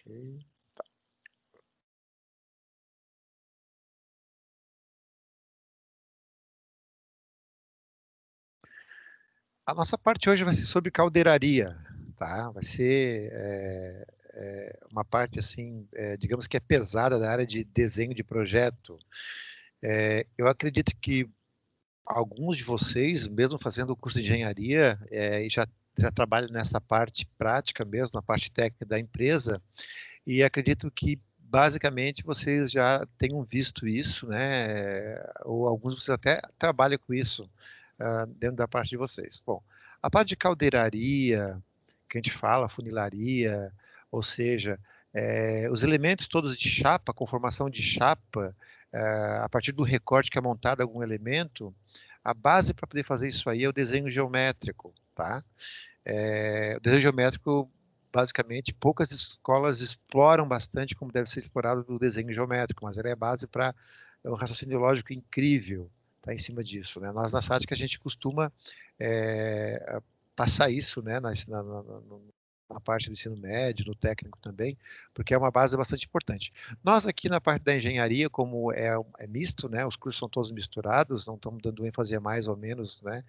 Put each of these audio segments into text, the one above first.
Ok. A nossa parte hoje vai ser sobre caldeiraria, tá? Vai ser uma parte assim, digamos que é pesada da área de desenho de projeto. Eu acredito que alguns de vocês, mesmo fazendo o curso de engenharia, e já trabalham nessa parte prática mesmo, na parte técnica da empresa, e acredito que basicamente vocês já tenham visto isso, né? Ou alguns de vocês até trabalham com isso dentro da parte de vocês. Bom, a parte de caldeiraria, que a gente fala, funilaria, ou seja, os elementos todos de chapa, conformação de chapa, a partir do recorte que é montado algum elemento, a base para poder fazer isso aí é o desenho geométrico, tá? O desenho geométrico, basicamente, poucas escolas exploram bastante como deve ser explorado o desenho geométrico, mas ele é base para um raciocínio lógico incrível, tá em cima disso, né? Nós, na SATIC, a gente costuma passar isso, né, na parte do ensino médio, no técnico também, porque é uma base bastante importante. Nós aqui na parte da engenharia, como é misto, né, os cursos são todos misturados, não estamos dando ênfase a mais ou menos, né,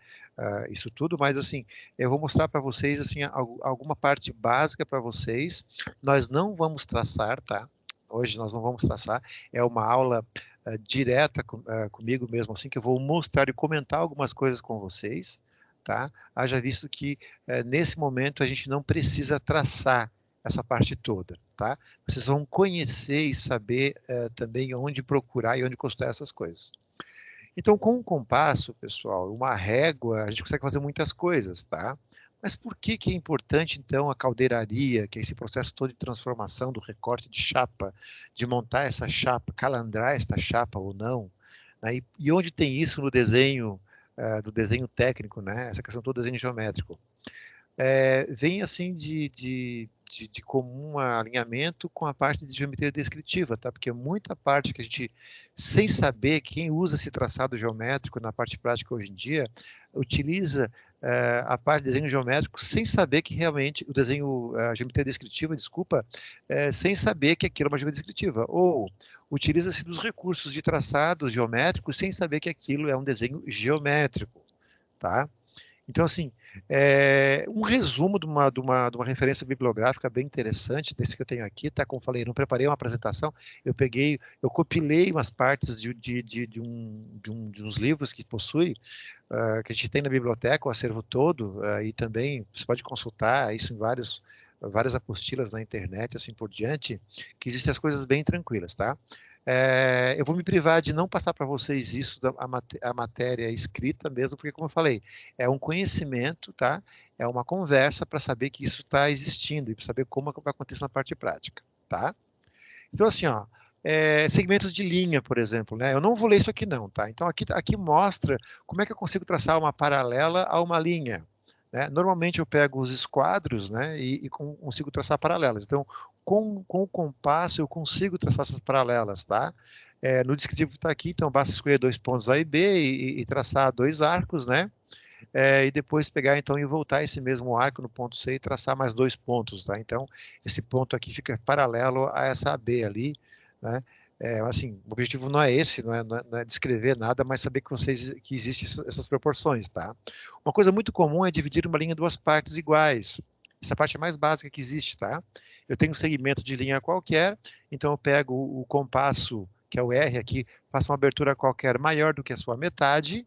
isso tudo, mas assim, eu vou mostrar para vocês assim alguma parte básica para vocês. Nós não vamos traçar, tá? Hoje nós não vamos traçar. É uma aula direta comigo mesmo, assim que eu vou mostrar e comentar algumas coisas com vocês, tá? Haja visto que nesse momento a gente não precisa traçar essa parte toda, tá? Vocês vão conhecer e saber também onde procurar e onde consultar essas coisas. Então, com um compasso, pessoal, uma régua, a gente consegue fazer muitas coisas, tá? Mas por que que é importante, então, a caldeiraria, que é esse processo todo de transformação do recorte de chapa, de montar essa chapa, calandrar esta chapa ou não, né? E onde tem isso no desenho, do desenho técnico, né? Essa questão do desenho geométrico vem assim de comum alinhamento com a parte de geometria descritiva, tá? Porque muita parte que a gente, sem saber, quem usa esse traçado geométrico na parte prática hoje em dia, utiliza a parte de desenho geométrico sem saber que realmente o desenho, a geometria descritiva, desculpa, sem saber que aquilo é uma geometria descritiva. Ou utiliza-se dos recursos de traçado geométrico sem saber que aquilo é um desenho geométrico, tá? Então, assim, um resumo de uma referência bibliográfica bem interessante, desse que eu tenho aqui, tá? Como eu falei, não preparei uma apresentação, eu compilei umas partes de uns livros que possui, que a gente tem na biblioteca, o acervo todo, e também você pode consultar isso em várias apostilas na internet, assim por diante, que existem as coisas bem tranquilas, tá? Eu vou me privar de não passar para vocês isso, a matéria escrita mesmo, porque, como eu falei, é um conhecimento, tá? É uma conversa para saber que isso está existindo e para saber como vai acontecer na parte prática, tá? Então, assim, ó, segmentos de linha, por exemplo, né? Eu não vou ler isso aqui não, tá? Então, aqui mostra como é que eu consigo traçar uma paralela a uma linha, né? Normalmente eu pego os esquadros, né? E consigo traçar paralelas. Então, com o compasso eu consigo traçar essas paralelas, tá? No descritivo está aqui, então basta escolher dois pontos A e B e traçar dois arcos, né? E depois pegar então e voltar esse mesmo arco no ponto C e traçar mais dois pontos, tá? Então, esse ponto aqui fica paralelo a essa AB ali, né? Assim, o objetivo não é esse, não é descrever nada, mas saber que existem essas proporções, tá? Uma coisa muito comum é dividir uma linha em duas partes iguais. Essa parte é mais básica que existe, tá? Eu tenho um segmento de linha qualquer, então eu pego o compasso, que é o R aqui, faço uma abertura qualquer maior do que a sua metade,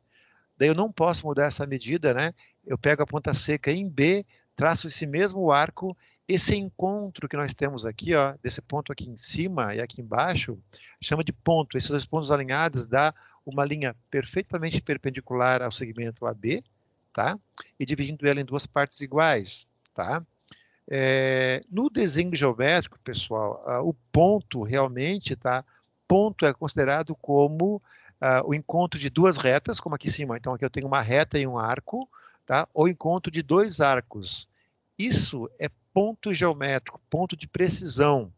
daí eu não posso mudar essa medida, né? Eu pego a ponta seca em B, traço esse mesmo arco, esse encontro que nós temos aqui, ó, desse ponto aqui em cima e aqui embaixo, chama de ponto. Esses dois pontos alinhados dá uma linha perfeitamente perpendicular ao segmento AB, tá? E dividindo ela em duas partes iguais, tá? No desenho geométrico, pessoal, o ponto realmente, tá? Ponto é considerado como o encontro de duas retas, como aqui em cima. Então, aqui eu tenho uma reta e um arco, tá? Ou encontro de dois arcos. Isso é ponto geométrico, ponto de precisão,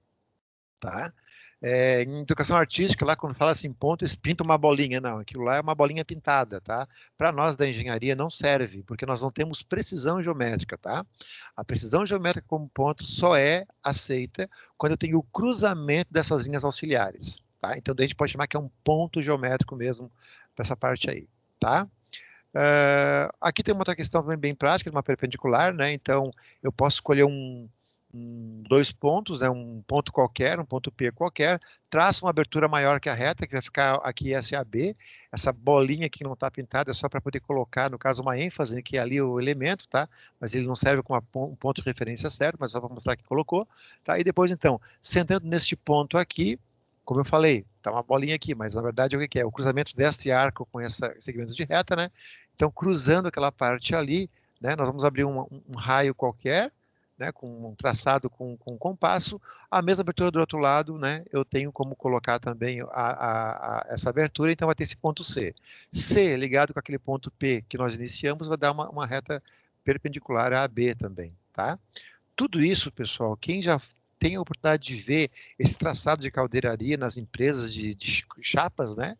tá? Em educação artística, lá quando fala assim, ponto, eles pintam uma bolinha. Não, aquilo lá é uma bolinha pintada, tá? Para nós da engenharia não serve, porque nós não temos precisão geométrica, tá? A precisão geométrica como ponto só é aceita quando eu tenho o cruzamento dessas linhas auxiliares, tá? Então, daí a gente pode chamar que é um ponto geométrico mesmo para essa parte aí, tá? Aqui tem uma outra questão também bem prática, de uma perpendicular, né? Então, eu posso escolher dois pontos, né? Um ponto qualquer, um ponto P qualquer, traço uma abertura maior que a reta, que vai ficar aqui essa é a B. Essa bolinha que não está pintada é só para poder colocar, no caso, uma ênfase, né, que é ali o elemento, tá? Mas ele não serve como um ponto de referência certo, mas só para mostrar que colocou, tá? E depois, então, centrando neste ponto aqui, como eu falei, tá uma bolinha aqui, mas na verdade o que é? O cruzamento deste arco com esse segmento de reta, né? Então, cruzando aquela parte ali, né? Nós vamos abrir um raio qualquer, né? Com um traçado com compasso. A mesma abertura do outro lado, né? Eu tenho como colocar também essa abertura, então vai ter esse ponto C. C ligado com aquele ponto P que nós iniciamos, vai dar uma reta perpendicular a B também, tá? Tudo isso, pessoal, quem já tem a oportunidade de ver esse traçado de caldeiraria nas empresas de chapas, né?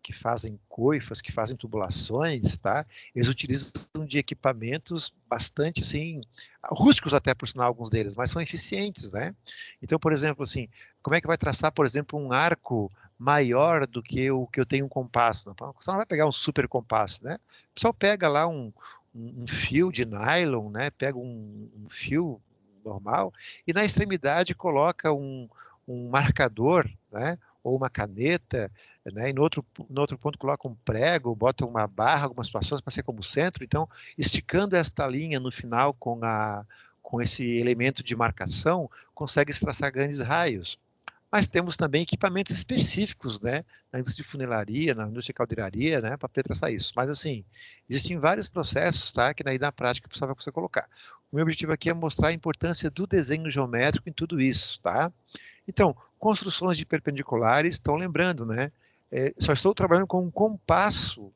Que fazem coifas, que fazem tubulações, tá? Eles utilizam de equipamentos bastante, assim, rústicos até, por sinal, alguns deles, mas são eficientes, né? Então, por exemplo, assim, como é que vai traçar, por exemplo, um arco maior do que o que eu tenho um compasso? Você não vai pegar um super compasso, né? O pessoal pega lá um fio de nylon, né? Pega um fio normal e na extremidade coloca um marcador, né? Ou uma caneta, né? E no outro ponto coloca um prego, bota uma barra, algumas situações para ser como centro. Então, esticando esta linha no final com esse elemento de marcação, consegue traçar grandes raios. Mas temos também equipamentos específicos, né, na indústria de funilaria, na indústria de caldeiraria, né, para poder traçar isso. Mas, assim, existem vários processos, tá, que daí na prática precisava você colocar. O meu objetivo aqui é mostrar a importância do desenho geométrico em tudo isso, tá? Então, construções de perpendiculares, estão lembrando, né? Só estou trabalhando com um compasso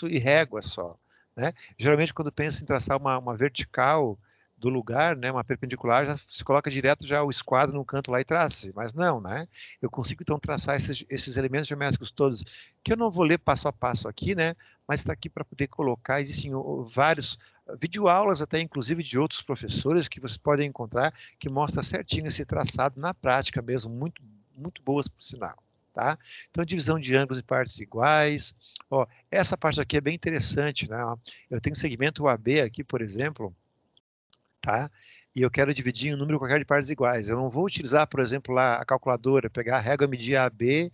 e régua só, né? Geralmente, quando pensa em traçar uma vertical do lugar, né, uma perpendicular, já se coloca direto já o esquadro no canto lá e traça, mas não, né? Eu consigo então traçar esses elementos geométricos todos, que eu não vou ler passo a passo aqui, né? Mas está aqui para poder colocar, existem vários videoaulas até inclusive de outros professores que vocês podem encontrar que mostra certinho esse traçado na prática mesmo, muito muito boas por sinal, tá? Então divisão de ângulos em partes iguais. Ó, essa parte aqui é bem interessante, né? Eu tenho segmento AB aqui, por exemplo, tá? E eu quero dividir em um número qualquer de partes iguais. Eu não vou utilizar, por exemplo, lá a calculadora, pegar a régua, medir AB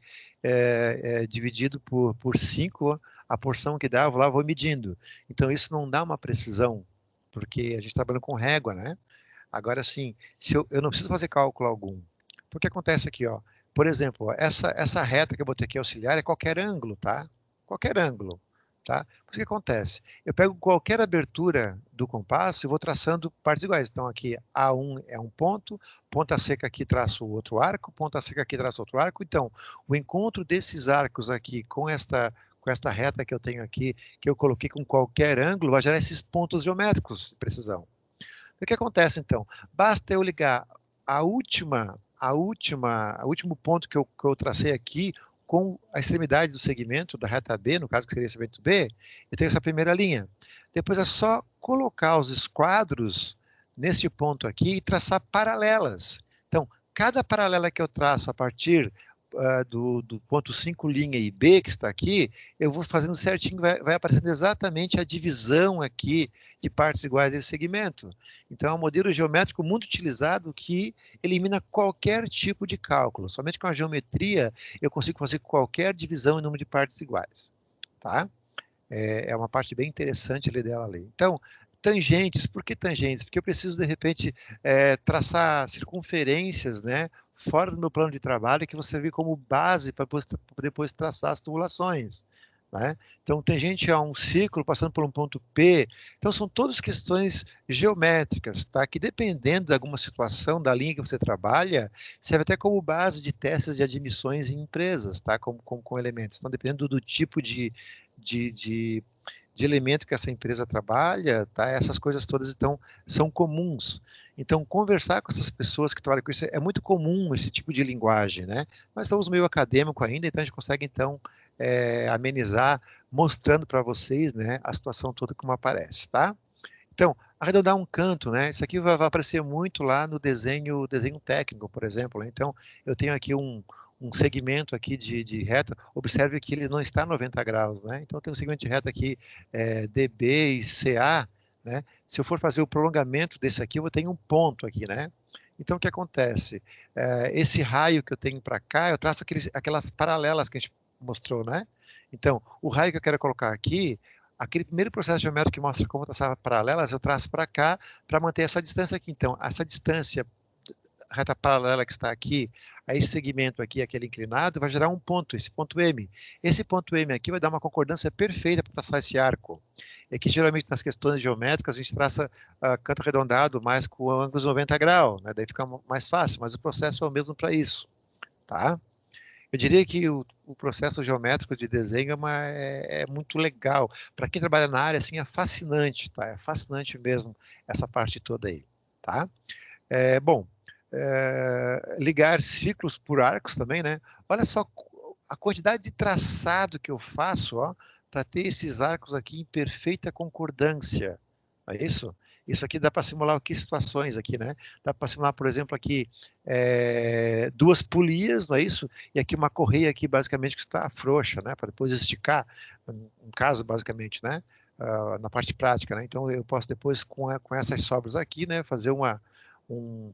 dividido por 5, a porção que dá, eu vou lá, vou medindo. Então, isso não dá uma precisão, porque a gente trabalha com régua, né? Agora, sim, se eu não preciso fazer cálculo algum. Então, o que acontece aqui, ó? Por exemplo, ó, essa reta que eu botei aqui auxiliar é qualquer ângulo, tá? Qualquer ângulo, tá? Mas o que acontece? Eu pego qualquer abertura do compasso e vou traçando partes iguais. Então, aqui A1 é um ponto, ponta seca aqui traço o outro arco, ponta seca aqui traço outro arco. Então, o encontro desses arcos aqui com esta reta que eu tenho aqui, que eu coloquei com qualquer ângulo, vai gerar esses pontos geométricos de precisão. O que acontece então? Basta eu ligar o último ponto que eu tracei aqui com a extremidade do segmento da reta B, no caso que seria o segmento B, eu tenho essa primeira linha. Depois é só colocar os esquadros nesse ponto aqui e traçar paralelas. Então, cada paralela que eu traço a partir do ponto 5' e B, que está aqui, eu vou fazendo certinho, vai aparecendo exatamente a divisão aqui de partes iguais desse segmento. Então, é um modelo geométrico muito utilizado que elimina qualquer tipo de cálculo. Somente com a geometria eu consigo fazer qualquer divisão em número de partes iguais. Tá? É uma parte bem interessante ali dela ali. Então, tangentes, por que tangentes? Porque eu preciso, de repente, traçar circunferências, né, fora do meu plano de trabalho, que você vê como base para depois traçar as tubulações. Né? Então, tangente a um círculo passando por um ponto P. Então, são todas questões geométricas, tá? Que dependendo de alguma situação da linha que você trabalha, serve até como base de testes de admissões em empresas, tá? Com elementos. Então, dependendo do tipo de de elemento que essa empresa trabalha, tá? Essas coisas todas são comuns. Então, conversar com essas pessoas que trabalham com isso é muito comum, esse tipo de linguagem, né? Mas estamos meio acadêmico ainda, então a gente consegue, então, amenizar, mostrando para vocês, né, a situação toda como aparece, tá? Então, arredondar um canto, né? Isso aqui vai aparecer muito lá no desenho técnico, por exemplo, né? Então, eu tenho aqui um segmento aqui de reta, observe que ele não está 90 graus, né? Então, eu tenho um segmento de reta aqui, DB e CA, né? Se eu for fazer o prolongamento desse aqui, eu vou ter um ponto aqui, né? Então, o que acontece? Esse raio que eu tenho para cá, eu traço aquelas paralelas que a gente mostrou, né? Então, o raio que eu quero colocar aqui, aquele primeiro processo geométrico que mostra como traçar paralelas, eu traço para cá para manter essa distância aqui. Então, essa distância reta paralela que está aqui, a esse segmento aqui, aquele inclinado, vai gerar um ponto, esse ponto M. Esse ponto M aqui vai dar uma concordância perfeita para traçar esse arco. É que geralmente nas questões geométricas a gente traça canto arredondado mais com ângulos 90 graus, né? Daí fica mais fácil, mas o processo é o mesmo para isso, tá? Eu diria que o processo geométrico de desenho é muito legal. Para quem trabalha na área, assim, é fascinante, tá? É fascinante mesmo essa parte toda aí, tá? Bom, ligar ciclos por arcos também, né? Olha só a quantidade de traçado que eu faço, ó, para ter esses arcos aqui em perfeita concordância. É isso? Isso aqui dá para simular que situações aqui, né? Dá para simular, por exemplo, aqui duas polias, não é isso? E aqui uma correia aqui, basicamente, que está frouxa, né? Para depois esticar, um caso, basicamente, né? Na parte prática, né? Então, eu posso depois, com essas sobras aqui, né? Fazer um,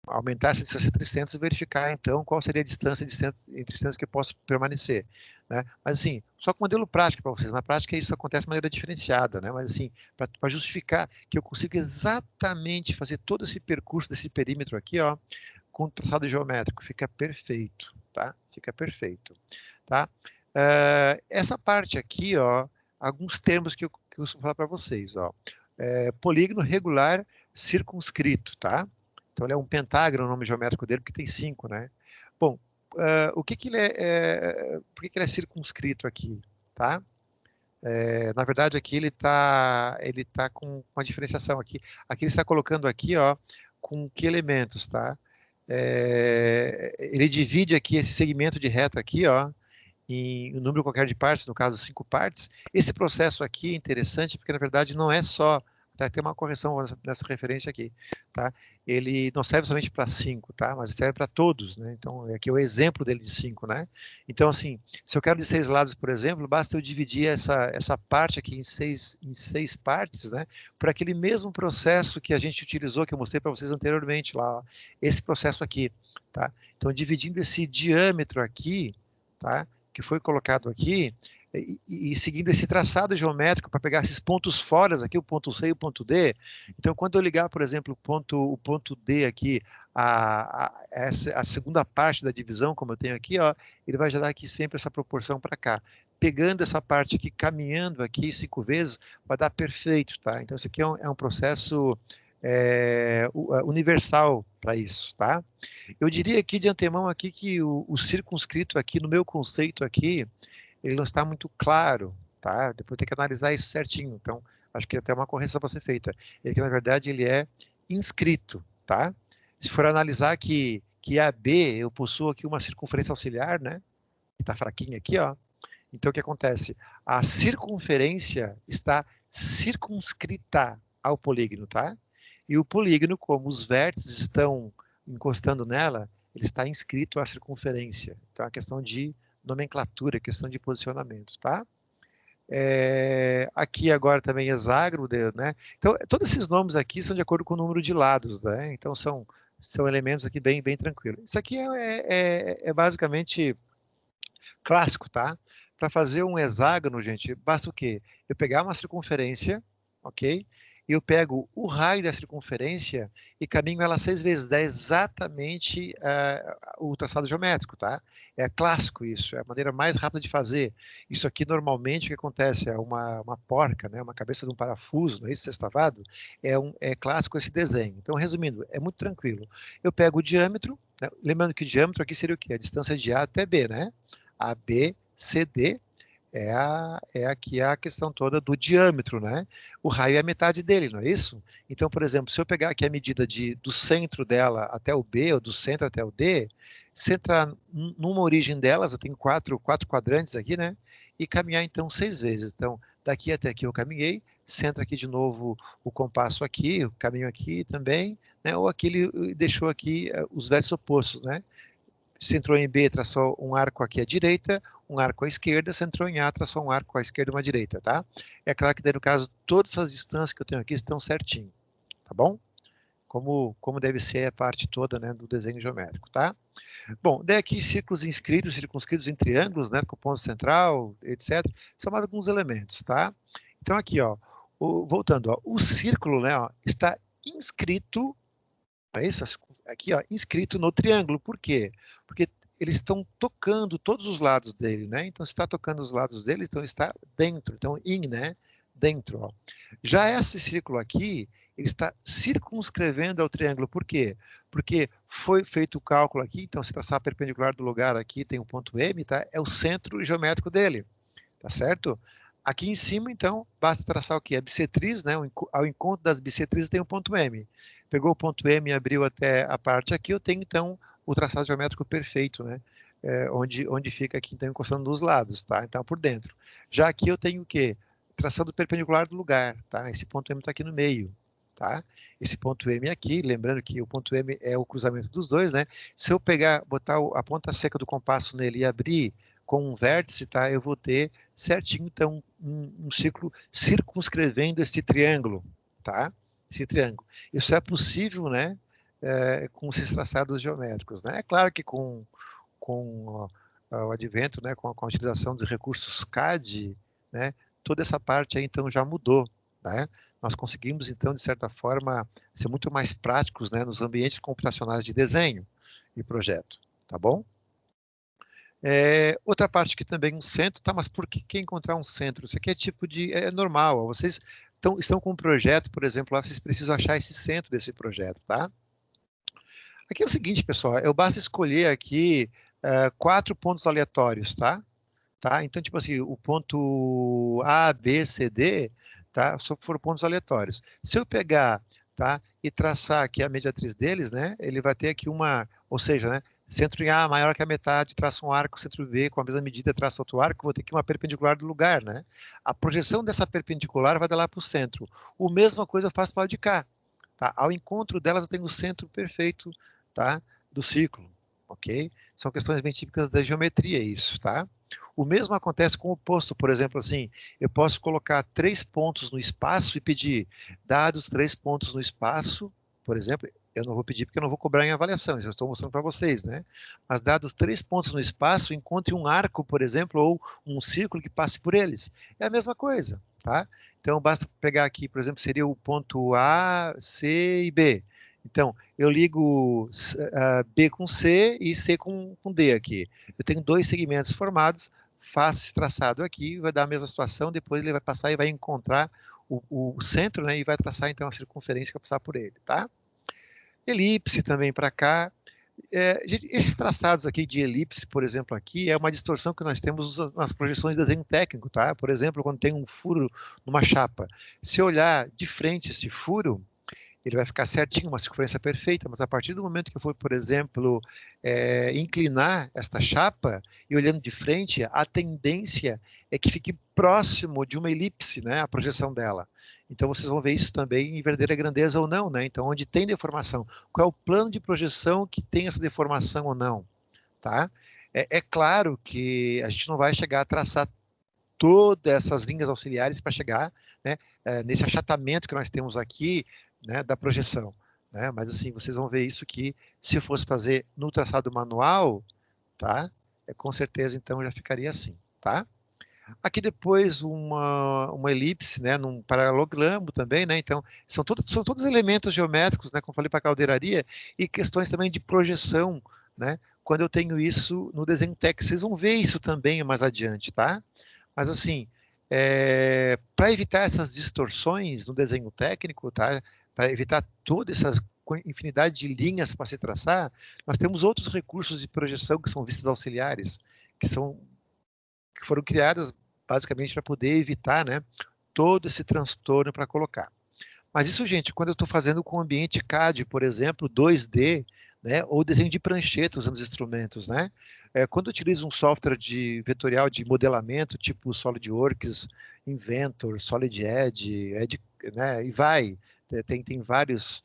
aumentar essa distância entre centros e verificar, então, qual seria a distância entre centros que eu posso permanecer, né? Mas, assim, só com modelo prático para vocês. Na prática, isso acontece de maneira diferenciada, né? Mas, assim, para justificar que eu consigo exatamente fazer todo esse percurso desse perímetro aqui, ó, com traçado geométrico, fica perfeito, tá? Fica perfeito, tá? Essa parte aqui, ó, alguns termos que eu costumo falar para vocês, ó. Polígono regular circunscrito, tá? Então, ele é um pentágono, o nome geométrico dele, porque tem 5, né? Bom, por que ele é circunscrito aqui, tá? Na verdade, aqui ele tá com uma diferenciação aqui. Aqui ele está colocando aqui, ó, com que elementos, tá? Ele divide aqui esse segmento de reta aqui, ó, em um número qualquer de partes, no caso 5 partes. Esse processo aqui é interessante porque, na verdade, não é só, tá? Tem uma correção nessa referência aqui, tá? Ele não serve somente para 5, tá? Mas serve para todos, né? Então, aqui é o exemplo dele de 5, né? Então, assim, se eu quero de 6 lados, por exemplo, basta eu dividir essa parte aqui em seis partes, né? Por aquele mesmo processo que a gente utilizou, que eu mostrei para vocês anteriormente lá, ó, esse processo aqui, tá? Então, dividindo esse diâmetro aqui, tá? Que foi colocado aqui, e seguindo esse traçado geométrico para pegar esses pontos fora aqui, o ponto C e o ponto D. Então, quando eu ligar, por exemplo, o ponto D aqui, a segunda parte da divisão, como eu tenho aqui, ó, ele vai gerar aqui sempre essa proporção para cá. Pegando essa parte aqui, caminhando aqui 5 vezes, vai dar perfeito, tá? Então, isso aqui é um processo universal para isso, tá? Eu diria aqui de antemão aqui que o circunscrito aqui, no meu conceito aqui, ele não está muito claro, tá? Depois tem que analisar isso certinho. Então, acho que até uma correção para ser feita. É que, na verdade, ele é inscrito, tá? Se for analisar que AB, eu possuo aqui uma circunferência auxiliar, né? Que está fraquinha aqui, ó. Então, o que acontece? A circunferência está circunscrita ao polígono, tá? E o polígono, como os vértices estão encostando nela, ele está inscrito à circunferência. Então, é uma questão de nomenclatura, questão de posicionamento, tá? Aqui agora também hexágono, né? Então, todos esses nomes aqui são de acordo com o número de lados, né? Então, são elementos aqui bem tranquilos. Isso aqui é basicamente clássico, tá? Para fazer um hexágono, gente, basta o quê? Eu pegar uma circunferência, ok? E eu pego o raio da circunferência e caminho ela 6 vezes, dá exatamente o traçado geométrico, tá? É clássico isso, é a maneira mais rápida de fazer. Isso aqui, normalmente, o que acontece? É uma porca, né? Uma cabeça de um parafuso, não é isso, sextavado? É clássico esse desenho. Então, resumindo, é muito tranquilo. Eu pego o diâmetro, né? Lembrando que o diâmetro aqui seria o quê? A distância de A até B, né? A, B, C, D, Aqui a questão toda do diâmetro, né? O raio é a metade dele, não é isso? Então, por exemplo, se eu pegar aqui a medida do centro dela até o B, ou do centro até o D, se entrar numa origem delas, eu tenho quatro quadrantes aqui, né? E caminhar, então, 6 vezes. Então, daqui até aqui eu caminhei, centra aqui de novo o compasso aqui, o caminho aqui também, né? Ou aqui ele deixou aqui os versos opostos, né? Se entrou em B, traçou um arco aqui à direita, um arco à esquerda, se entrou em A, traçou um arco à esquerda e uma à direita, tá? É claro que daí, no caso, todas essas distâncias que eu tenho aqui estão certinho, tá bom? Como deve ser a parte toda, né, do desenho geométrico, tá? Bom, daí aqui círculos inscritos, circunscritos em triângulos, né, com ponto central, etc. São mais alguns elementos, tá? Então aqui, ó, voltando, ó, o círculo, né, ó, está inscrito, é isso? Aqui, ó, inscrito no triângulo. Por quê? Porque eles estão tocando todos os lados dele, né? Então, se está tocando os lados dele, então está dentro. Então, né? Dentro, ó. Já esse círculo aqui, ele está circunscrevendo ao triângulo. Por quê? Porque foi feito o cálculo aqui, então, se traçar perpendicular do lugar aqui, tem o ponto M, tá? É o centro geométrico dele, tá certo? Aqui em cima, então, basta traçar o quê? A bissetriz, né? Ao encontro das bissetrizes tem o ponto M. Pegou o ponto M e abriu até a parte aqui, eu tenho, então, o traçado geométrico perfeito, né? Onde fica aqui, então, encostando nos lados, tá? Então, por dentro. Já aqui eu tenho o quê? Traçando perpendicular do lugar, tá? Esse ponto M está aqui no meio, tá? Esse ponto M aqui, lembrando que o ponto M é o cruzamento dos dois, né? Se eu botar a ponta seca do compasso nele e abrir com um vértice, tá? Eu vou ter certinho, então, um círculo circunscrevendo esse triângulo, tá? Esse triângulo. Isso é possível, né? Com esses traçados geométricos, né? É claro que com o advento, né? Com a utilização de recursos CAD, né? Toda essa parte aí, então, já mudou, né? Nós conseguimos, então, de certa forma, ser muito mais práticos, né? Nos ambientes computacionais de desenho e projeto, tá bom? Outra parte que também um centro, tá? Mas por que encontrar um centro? Isso aqui é tipo de normal. Vocês estão com um projeto, por exemplo, lá vocês precisam achar esse centro desse projeto, tá? Aqui é o seguinte, pessoal, eu basta escolher aqui 4 pontos aleatórios, tá? Tá? Então, tipo assim, o ponto A, B, C, D, tá? Só foram pontos aleatórios. Se eu pegar, tá? E traçar aqui a mediatriz deles, né? Ele vai ter aqui ou seja, né? Centro em A maior que a metade, traça um arco, centro B com a mesma medida, traça outro arco, vou ter aqui uma perpendicular do lugar, né? A projeção dessa perpendicular vai dar lá para o centro. O mesma coisa eu faço para o lado de cá, tá? Ao encontro delas eu tenho o centro perfeito, tá? Do círculo, ok? São questões bem típicas da geometria isso, tá? O mesmo acontece com o oposto, por exemplo, assim, eu posso colocar 3 pontos no espaço e pedir, dados 3 pontos no espaço, por exemplo, eu não vou pedir porque eu não vou cobrar em avaliação, já estou mostrando para vocês, né? Mas dados 3 pontos no espaço, encontre um arco, por exemplo, ou um círculo que passe por eles. É a mesma coisa, tá? Então, basta pegar aqui, por exemplo, seria o ponto A, C e B. Então, eu ligo B com C e C com D aqui. Eu tenho 2 segmentos formados, faço esse traçado aqui, vai dar a mesma situação, depois ele vai passar e vai encontrar o centro, né, e vai traçar então a circunferência que vai passar por ele, tá? Elipse também para cá. Esses traçados aqui de elipse, por exemplo, aqui, é uma distorção que nós temos nas projeções de desenho técnico, tá? Por exemplo, quando tem um furo numa chapa. Se eu olhar de frente esse furo, ele vai ficar certinho, uma circunferência perfeita, mas a partir do momento que eu for, por exemplo, inclinar esta chapa e olhando de frente, a tendência é que fique próximo de uma elipse, né, a projeção dela. Então vocês vão ver isso também em verdadeira grandeza ou não, né? Então onde tem deformação, qual é o plano de projeção que tem essa deformação ou não, tá? É claro que a gente não vai chegar a traçar todas essas linhas auxiliares para chegar, né, nesse achatamento que nós temos aqui, né, da projeção, né? Mas assim, vocês vão ver isso que se eu fosse fazer no traçado manual, tá? Com certeza então já ficaria assim, tá? Aqui depois uma elipse, né, num paralelogramo também, né? Então são todos elementos geométricos, né, como falei para a caldeiraria, e questões também de projeção, né? Quando eu tenho isso no desenho técnico, vocês vão ver isso também mais adiante, tá? Mas assim, para evitar essas distorções no desenho técnico, tá? Para evitar todas essas infinidade de linhas para se traçar, nós temos outros recursos de projeção que são vistas auxiliares, que foram criadas basicamente para poder evitar, né, todo esse transtorno para colocar. Mas isso, gente, quando eu estou fazendo com ambiente CAD, por exemplo, 2D, né, ou desenho de prancheta usando os instrumentos, né? Quando eu utilizo um software de vetorial de modelamento, tipo SolidWorks, Inventor, Solid Edge, né, e vai, tem vários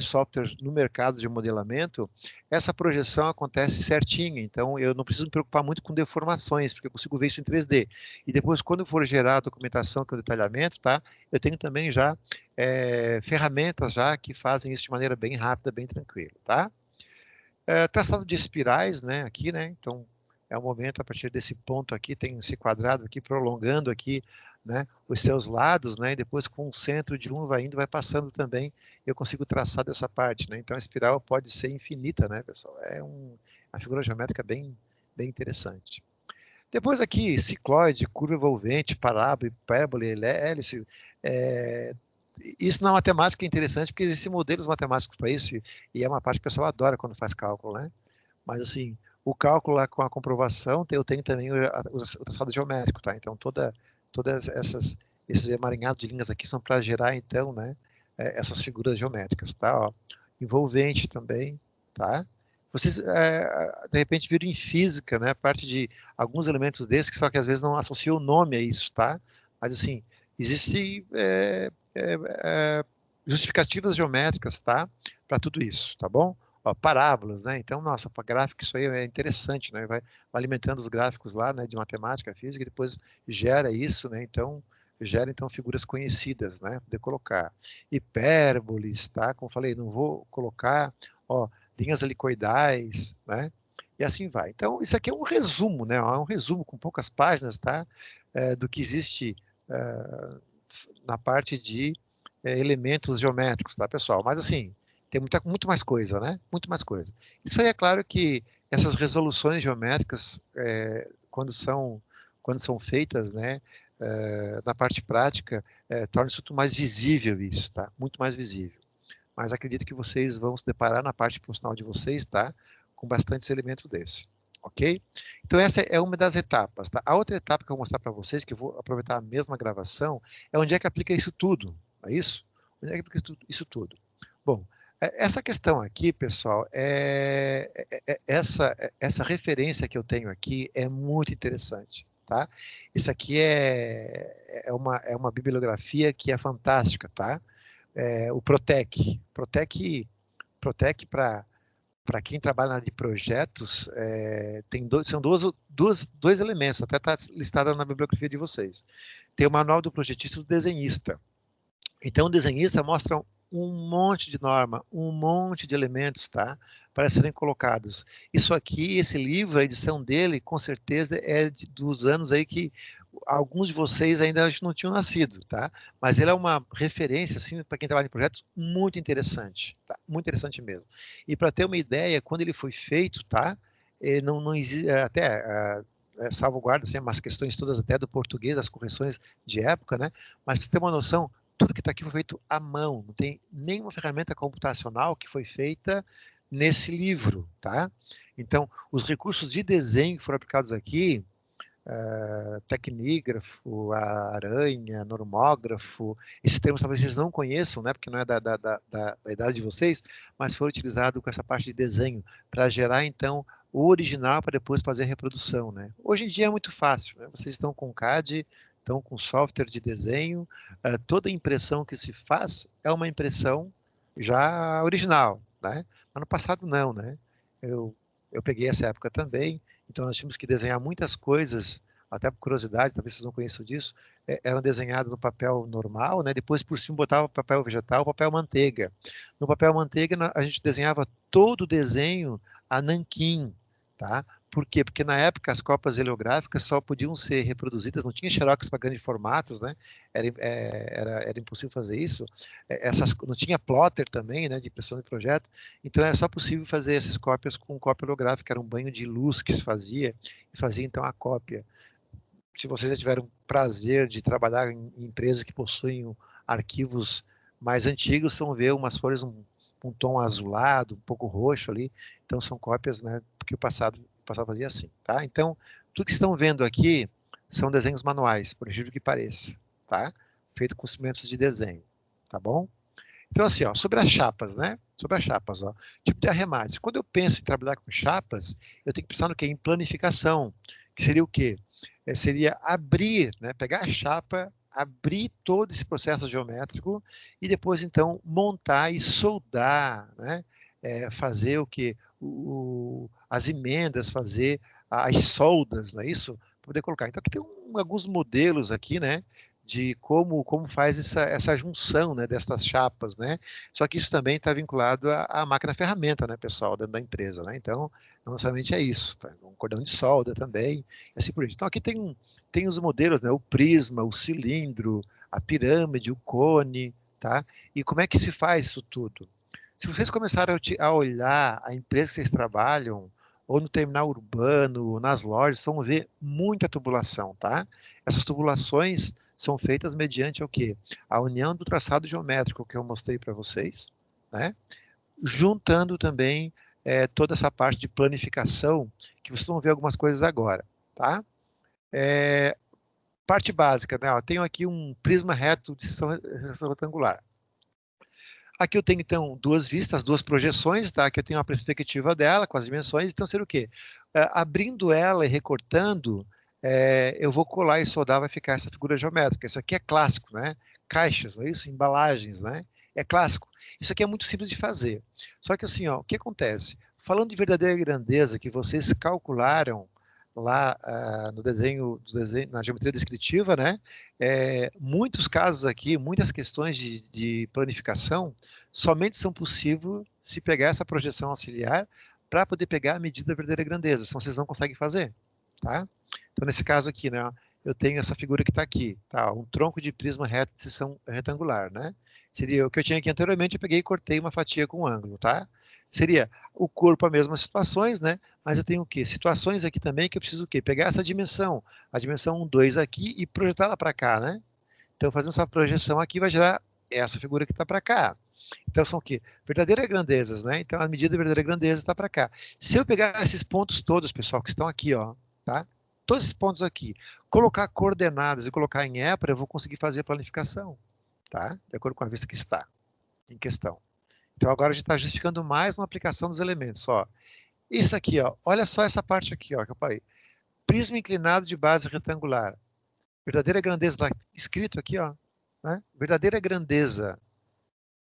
softwares no mercado de modelamento, essa projeção acontece certinho, então eu não preciso me preocupar muito com deformações, porque eu consigo ver isso em 3D. E depois, quando for gerar a documentação, que é o detalhamento, tá? Eu tenho também já ferramentas já que fazem isso de maneira bem rápida, bem tranquila, tá? Traçado de espirais, né, aqui, né, então é o momento, a partir desse ponto aqui, tem esse quadrado aqui, prolongando aqui, né, os seus lados, né, e depois com o centro de um vai indo, vai passando também, eu consigo traçar dessa parte, né, então a espiral pode ser infinita, né, pessoal, uma figura geométrica bem interessante. Depois aqui, cicloide, curva envolvente, parábola, hipérbole, hélice. Isso na matemática é interessante, porque existem modelos matemáticos para isso, e é uma parte que o pessoal adora quando faz cálculo, né? Mas, assim, o cálculo lá com a comprovação, eu tenho também o traçado geométrico, tá? Então, todas esses emaranhados de linhas aqui são para gerar, então, né, essas figuras geométricas, tá? Ó, envolvente também, tá? Vocês, de repente, viram em física, né, parte de alguns elementos desses, só que às vezes não associam o nome a isso, tá? Mas, assim, existem justificativas geométricas, tá? Para tudo isso, tá bom? Ó, parábolas, né? Então, nossa, para gráfico isso aí é interessante, né? Vai alimentando os gráficos lá, né, de matemática, física, e depois gera isso, né? Então, gera então figuras conhecidas, né? Poder colocar hipérboles, tá? Como eu falei, não vou colocar, ó, linhas helicoidais, né? E assim vai. Então, isso aqui é um resumo, né? É um resumo com poucas páginas, tá? Do que existe na parte de elementos geométricos, tá, pessoal? Mas assim, tem muito mais coisa, né? Muito mais coisa. Isso aí é claro que essas resoluções geométricas, quando são feitas, né, na parte prática, torna isso tudo mais visível isso, tá? Muito mais visível. Mas acredito que vocês vão se deparar na parte profissional de vocês, tá? Com bastantes elementos desses. Ok? Então, essa é uma das etapas, tá? A outra etapa que eu vou mostrar para vocês, que eu vou aproveitar a mesma gravação, é onde é que aplica isso tudo. É isso? Onde é que aplica isso tudo? Bom, essa questão aqui, pessoal, essa referência que eu tenho aqui é muito interessante, tá? Isso aqui é uma bibliografia que é fantástica, tá? O Protec. Protec para quem trabalha na área de projetos, são dois elementos, até está listada na bibliografia de vocês. Tem o manual do projetista e do desenhista. Então, o desenhista mostra um monte de norma, um monte de elementos, tá? Para serem colocados. Isso aqui, esse livro, a edição dele, com certeza é dos anos aí que alguns de vocês ainda não tinham nascido, tá? Mas ele é uma referência, assim, para quem trabalha em projetos, muito interessante, tá? Muito interessante mesmo. E para ter uma ideia, quando ele foi feito, tá? Não existe, até salvaguarda, assim, umas questões todas até do português, das correções de época, né? Mas para você ter uma noção, tudo que está aqui foi feito à mão, não tem nenhuma ferramenta computacional que foi feita nesse livro, tá? Então, os recursos de desenho que foram aplicados aqui, tecnígrafo, aranha, normógrafo, esses termos talvez vocês não conheçam, né, porque não é da idade de vocês, mas foi utilizado com essa parte de desenho para gerar, então, o original para depois fazer a reprodução, né? Hoje em dia é muito fácil, né? Vocês estão com CAD, estão com software de desenho, toda impressão que se faz é uma impressão já original, né? Mas no passado não, né? Eu peguei essa época também, então nós tínhamos que desenhar muitas coisas, até por curiosidade, talvez vocês não conheçam disso, eram desenhadas no papel normal, né? Depois por cima botava papel vegetal, papel manteiga. No papel manteiga a gente desenhava todo o desenho a nanquim, tá? Por quê? Porque na época as cópias heliográficas só podiam ser reproduzidas, não tinha xerox para grandes formatos, né? Era impossível fazer isso. Não tinha plotter também, né, de impressão de projeto, então era só possível fazer essas cópias com cópia holográfica, era um banho de luz que se fazia, e fazia então a cópia. Se vocês já tiveram prazer de trabalhar em empresas que possuem arquivos mais antigos, vão ver umas folhas um tom azulado, um pouco roxo ali, então são cópias, né, porque o passado fazia assim, tá? Então, tudo que estão vendo aqui são desenhos manuais, por incrível que pareça, tá? Feito com instrumentos de desenho, tá bom? Então, assim, ó, sobre as chapas, né? Sobre as chapas, ó. Tipo de arremates. Quando eu penso em trabalhar com chapas, eu tenho que pensar no quê? Em planificação, que seria o quê? Seria abrir, né? Pegar a chapa, abrir todo esse processo geométrico e depois, então, montar e soldar, né? Fazer o quê? As emendas, fazer as soldas, não é isso? Pra poder colocar. Então, aqui tem alguns modelos aqui, né? De como faz essa junção, né, dessas chapas, né? Só que isso também está vinculado à máquina ferramenta, né, pessoal, dentro da empresa, né? Então, não necessariamente é isso, tá? Um cordão de solda também, e assim por diante. Então, aqui tem os modelos, né? O prisma, o cilindro, a pirâmide, o cone, tá? E como é que se faz isso tudo? Se vocês começarem a olhar a empresa que vocês trabalham, ou no terminal urbano, nas lojas, vocês vão ver muita tubulação, tá? Essas tubulações são feitas mediante o quê? A união do traçado geométrico que eu mostrei para vocês, né? Juntando também toda essa parte de planificação, que vocês vão ver algumas coisas agora, tá? Parte básica, né? Ó, tenho aqui um prisma reto de seção retangular. Aqui eu tenho, então, duas vistas, duas projeções, tá? Aqui eu tenho uma perspectiva dela com as dimensões, então seria o quê? Abrindo ela e recortando, eu vou colar e soldar, vai ficar essa figura geométrica. Isso aqui é clássico, né? Caixas, não é isso? Embalagens, né? É clássico. Isso aqui é muito simples de fazer. Só que assim, ó, o que acontece? Falando de verdadeira grandeza que vocês calcularam lá no na geometria descritiva, né? Muitos casos aqui, muitas questões de planificação, somente são possíveis se pegar essa projeção auxiliar para poder pegar a medida da verdadeira grandeza, senão vocês não conseguem fazer, tá? Então, nesse caso aqui, né, eu tenho essa figura que está aqui, tá? Um tronco de prisma reto de seção retangular, né? Seria o que eu tinha aqui anteriormente, eu peguei e cortei uma fatia com ângulo, tá? Seria o corpo, as mesmas situações, né? Mas eu tenho o quê? Situações aqui também que eu preciso o quê? Pegar essa dimensão, a dimensão 1, 2 aqui e projetá-la para cá, né? Então, fazendo essa projeção aqui, vai gerar essa figura que está para cá. Então, são o quê? Verdadeiras grandezas, né? Então, a medida da verdadeira grandeza está para cá. Se eu pegar esses pontos todos, pessoal, que estão aqui, ó, tá? Todos esses pontos aqui, colocar coordenadas e colocar em épora, eu vou conseguir fazer a planificação, tá? De acordo com a vista que está em questão. Então, agora a gente está justificando mais uma aplicação dos elementos, ó. Isso aqui, ó, olha só essa parte aqui, ó, que eu falei. Prisma inclinado de base retangular. Verdadeira grandeza, está escrito aqui, ó, né? Verdadeira grandeza.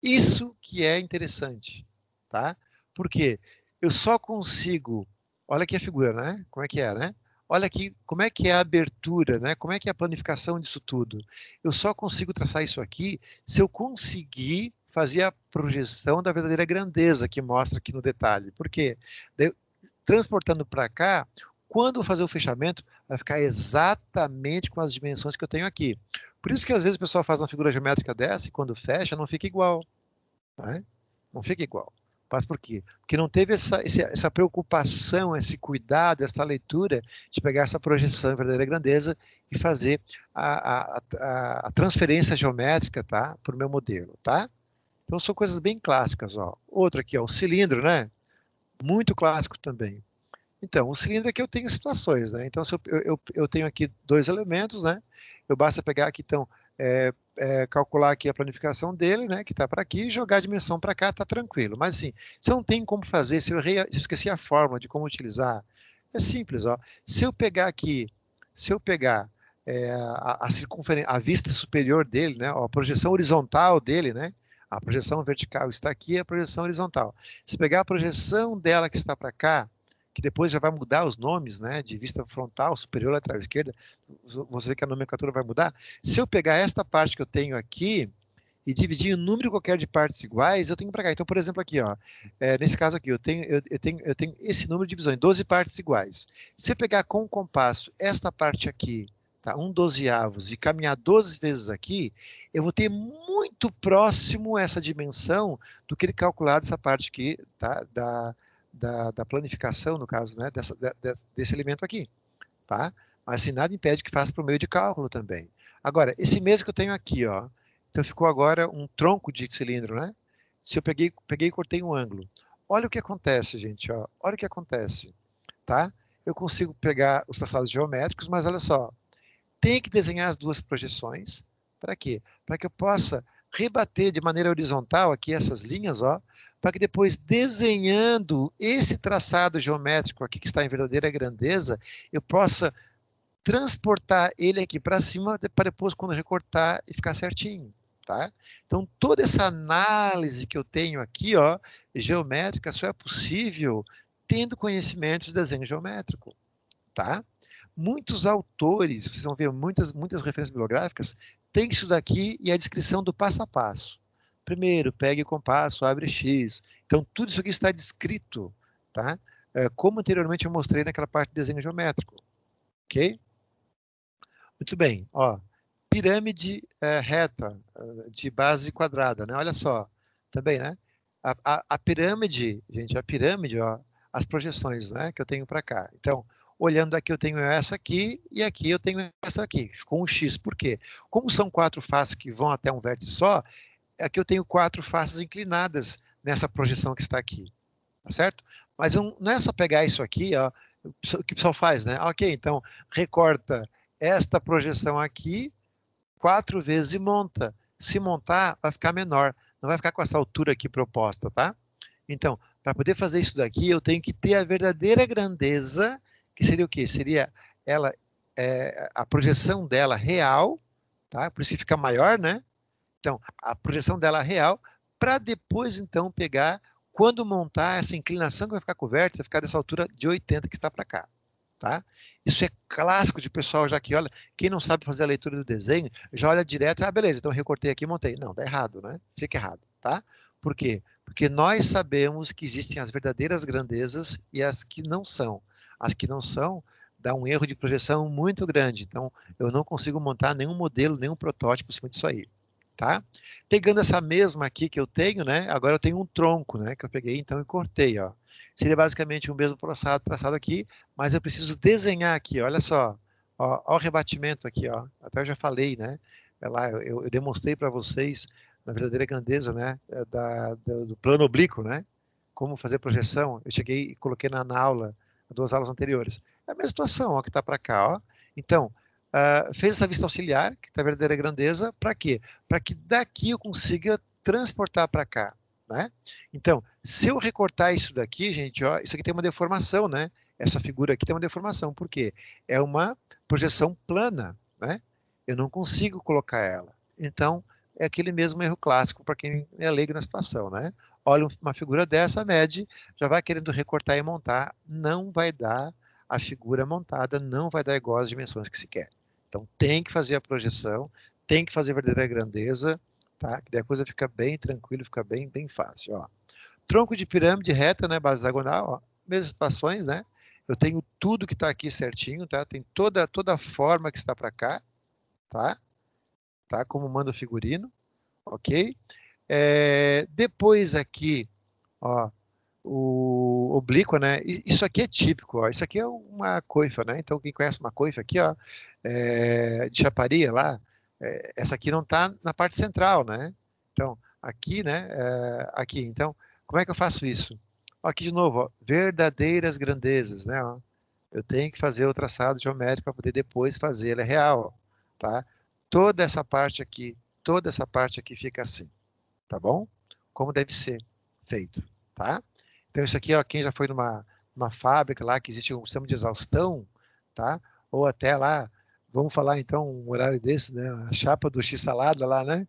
Isso que é interessante, tá? Porque eu só consigo, olha aqui a figura, né? Como é que é, né? Olha aqui como é que é a abertura, né? Como é que é a planificação disso tudo. Eu só consigo traçar isso aqui se eu conseguir fazer a projeção da verdadeira grandeza que mostra aqui no detalhe. Por quê? Transportando para cá, quando eu fazer o fechamento, vai ficar exatamente com as dimensões que eu tenho aqui. Por isso que às vezes o pessoal faz uma figura geométrica dessa e quando fecha não fica igual, né? Não fica igual. Mas por quê? Porque não teve essa preocupação, esse cuidado, essa leitura de pegar essa projeção em verdadeira grandeza e fazer a transferência geométrica, tá? Para o meu modelo, tá? Então são coisas bem clássicas, ó. Outro aqui, ó, o cilindro, né? Muito clássico também. Então, o cilindro aqui eu tenho situações, né? Então, se eu tenho aqui dois elementos, né? Eu basta pegar aqui, então, calcular aqui a planificação dele, né? Que está para aqui, e jogar a dimensão para cá, tá tranquilo. Mas, assim, se eu não tenho como fazer, se eu esqueci a forma de como utilizar, é simples, ó. Se eu pegar aqui, se eu pegar a circunferência, a vista superior dele, né? Ó, a projeção horizontal dele, né? A projeção vertical está aqui, a projeção horizontal. Se pegar a projeção dela que está para cá, que depois já vai mudar os nomes, né, de vista frontal, superior, lateral, esquerda, você vê que a nomenclatura vai mudar. Se eu pegar esta parte que eu tenho aqui e dividir em um número qualquer de partes iguais, eu tenho para cá. Então, por exemplo, aqui, ó, nesse caso aqui, eu tenho esse número de divisões, 12 partes iguais. Se eu pegar com o compasso esta parte aqui, tá, 1/12, e caminhar 12 vezes aqui, eu vou ter muito próximo essa dimensão do que ele calcular dessa parte aqui, tá, da planificação, no caso, né, desse elemento aqui, tá? Mas assim, nada impede que faça por meio de cálculo também. Agora, esse mesmo que eu tenho aqui, ó, então ficou agora um tronco de cilindro, né? Se eu peguei e cortei um ângulo. Olha o que acontece, gente, ó. Olha o que acontece, tá? Eu consigo pegar os traçados geométricos, mas olha só, tem que desenhar as duas projeções. Para quê? Para que eu possa rebater de maneira horizontal aqui essas linhas, ó, para que depois, desenhando esse traçado geométrico aqui que está em verdadeira grandeza, eu possa transportar ele aqui para cima, para depois, quando recortar, e ficar certinho. Tá? Então, toda essa análise que eu tenho aqui, ó, geométrica, só é possível tendo conhecimento de desenho geométrico. Tá? Muitos autores, vocês vão ver muitas referências bibliográficas, tem isso daqui e a descrição do passo a passo. Primeiro, pegue o compasso, abre X. Então, tudo isso aqui está descrito, tá? Como anteriormente eu mostrei naquela parte de desenho geométrico. Ok? Muito bem. Ó, pirâmide reta, de base quadrada, né? Olha só, também, né? A pirâmide, gente, a pirâmide, ó, as projeções, né, que eu tenho para cá. Então, olhando aqui, eu tenho essa aqui, e aqui eu tenho essa aqui, com um X. Por quê? Como são 4 faces que vão até um vértice só, aqui eu tenho 4 faces inclinadas nessa projeção que está aqui. Tá certo? Mas não é só pegar isso aqui, ó, o que o pessoal faz, né? Ok, então, recorta esta projeção aqui 4 vezes e monta. Se montar, vai ficar menor. Não vai ficar com essa altura aqui proposta, tá? Então, para poder fazer isso daqui, eu tenho que ter a verdadeira grandeza, que seria o quê? Seria ela, a projeção dela real, tá? Por isso que fica maior, né? Então, a projeção dela real, para depois, então, pegar, quando montar essa inclinação que vai ficar com o vértice, vai ficar dessa altura de 80 que está para cá. Tá? Isso é clássico de pessoal já que olha, quem não sabe fazer a leitura do desenho, já olha direto, ah, beleza, então recortei aqui e montei. Não, dá errado, né? Fica errado, tá? Por quê? Porque nós sabemos que existem as verdadeiras grandezas e as que não são. As que não são, dá um erro de projeção muito grande. Então, eu não consigo montar nenhum modelo, nenhum protótipo em cima disso aí. Tá? Pegando essa mesma aqui que eu tenho, né? Agora eu tenho um tronco, né? Que eu peguei então e cortei, ó. Seria basicamente o mesmo traçado aqui, mas eu preciso desenhar aqui, olha só. Ó o rebatimento aqui, ó. Até eu já falei, né? Lá, eu demonstrei para vocês, na verdadeira grandeza, né? Do plano oblíquo, né? Como fazer projeção. Eu cheguei e coloquei na aula, 2 aulas anteriores. É a mesma situação, ó, que está para cá, ó. Então, fez essa vista auxiliar, que está a verdadeira grandeza, para quê? Para que daqui eu consiga transportar para cá, né? Então, se eu recortar isso daqui, gente, ó, isso aqui tem uma deformação, né? Essa figura aqui tem uma deformação, por quê? É uma projeção plana, né? Eu não consigo colocar ela. Então, é aquele mesmo erro clássico para quem é leigo na situação, né? Olha uma figura dessa, mede, já vai querendo recortar e montar, não vai dar a figura montada, não vai dar igual às dimensões que se quer. Então, tem que fazer a projeção, tem que fazer a verdadeira grandeza, tá? Que daí a coisa fica bem tranquila, fica bem fácil, ó. Tronco de pirâmide reta, né? Base hexagonal, ó. Mesmas situações, né? Eu tenho tudo que está aqui certinho, tá? Tem toda a forma que está para cá, tá? Tá? Como manda o figurino, ok? Depois aqui, ó, o oblíqua, né? Isso aqui é típico, ó. Isso aqui é uma coifa, né? Então, quem conhece uma coifa aqui, ó, de chaparia lá, essa aqui não está na parte central, né? Então, aqui, né? Aqui. Então, como é que eu faço isso? Ó, aqui de novo, ó, verdadeiras grandezas, né? Ó. Eu tenho que fazer o traçado geométrico para poder depois fazer ele real, ó, tá? Toda essa parte aqui fica assim, tá bom? Como deve ser feito, tá? Então, isso aqui, ó, quem já foi numa fábrica lá que existe um sistema de exaustão, tá? Ou até lá, vamos falar então um horário desse, né? A chapa do X-salada lá, né?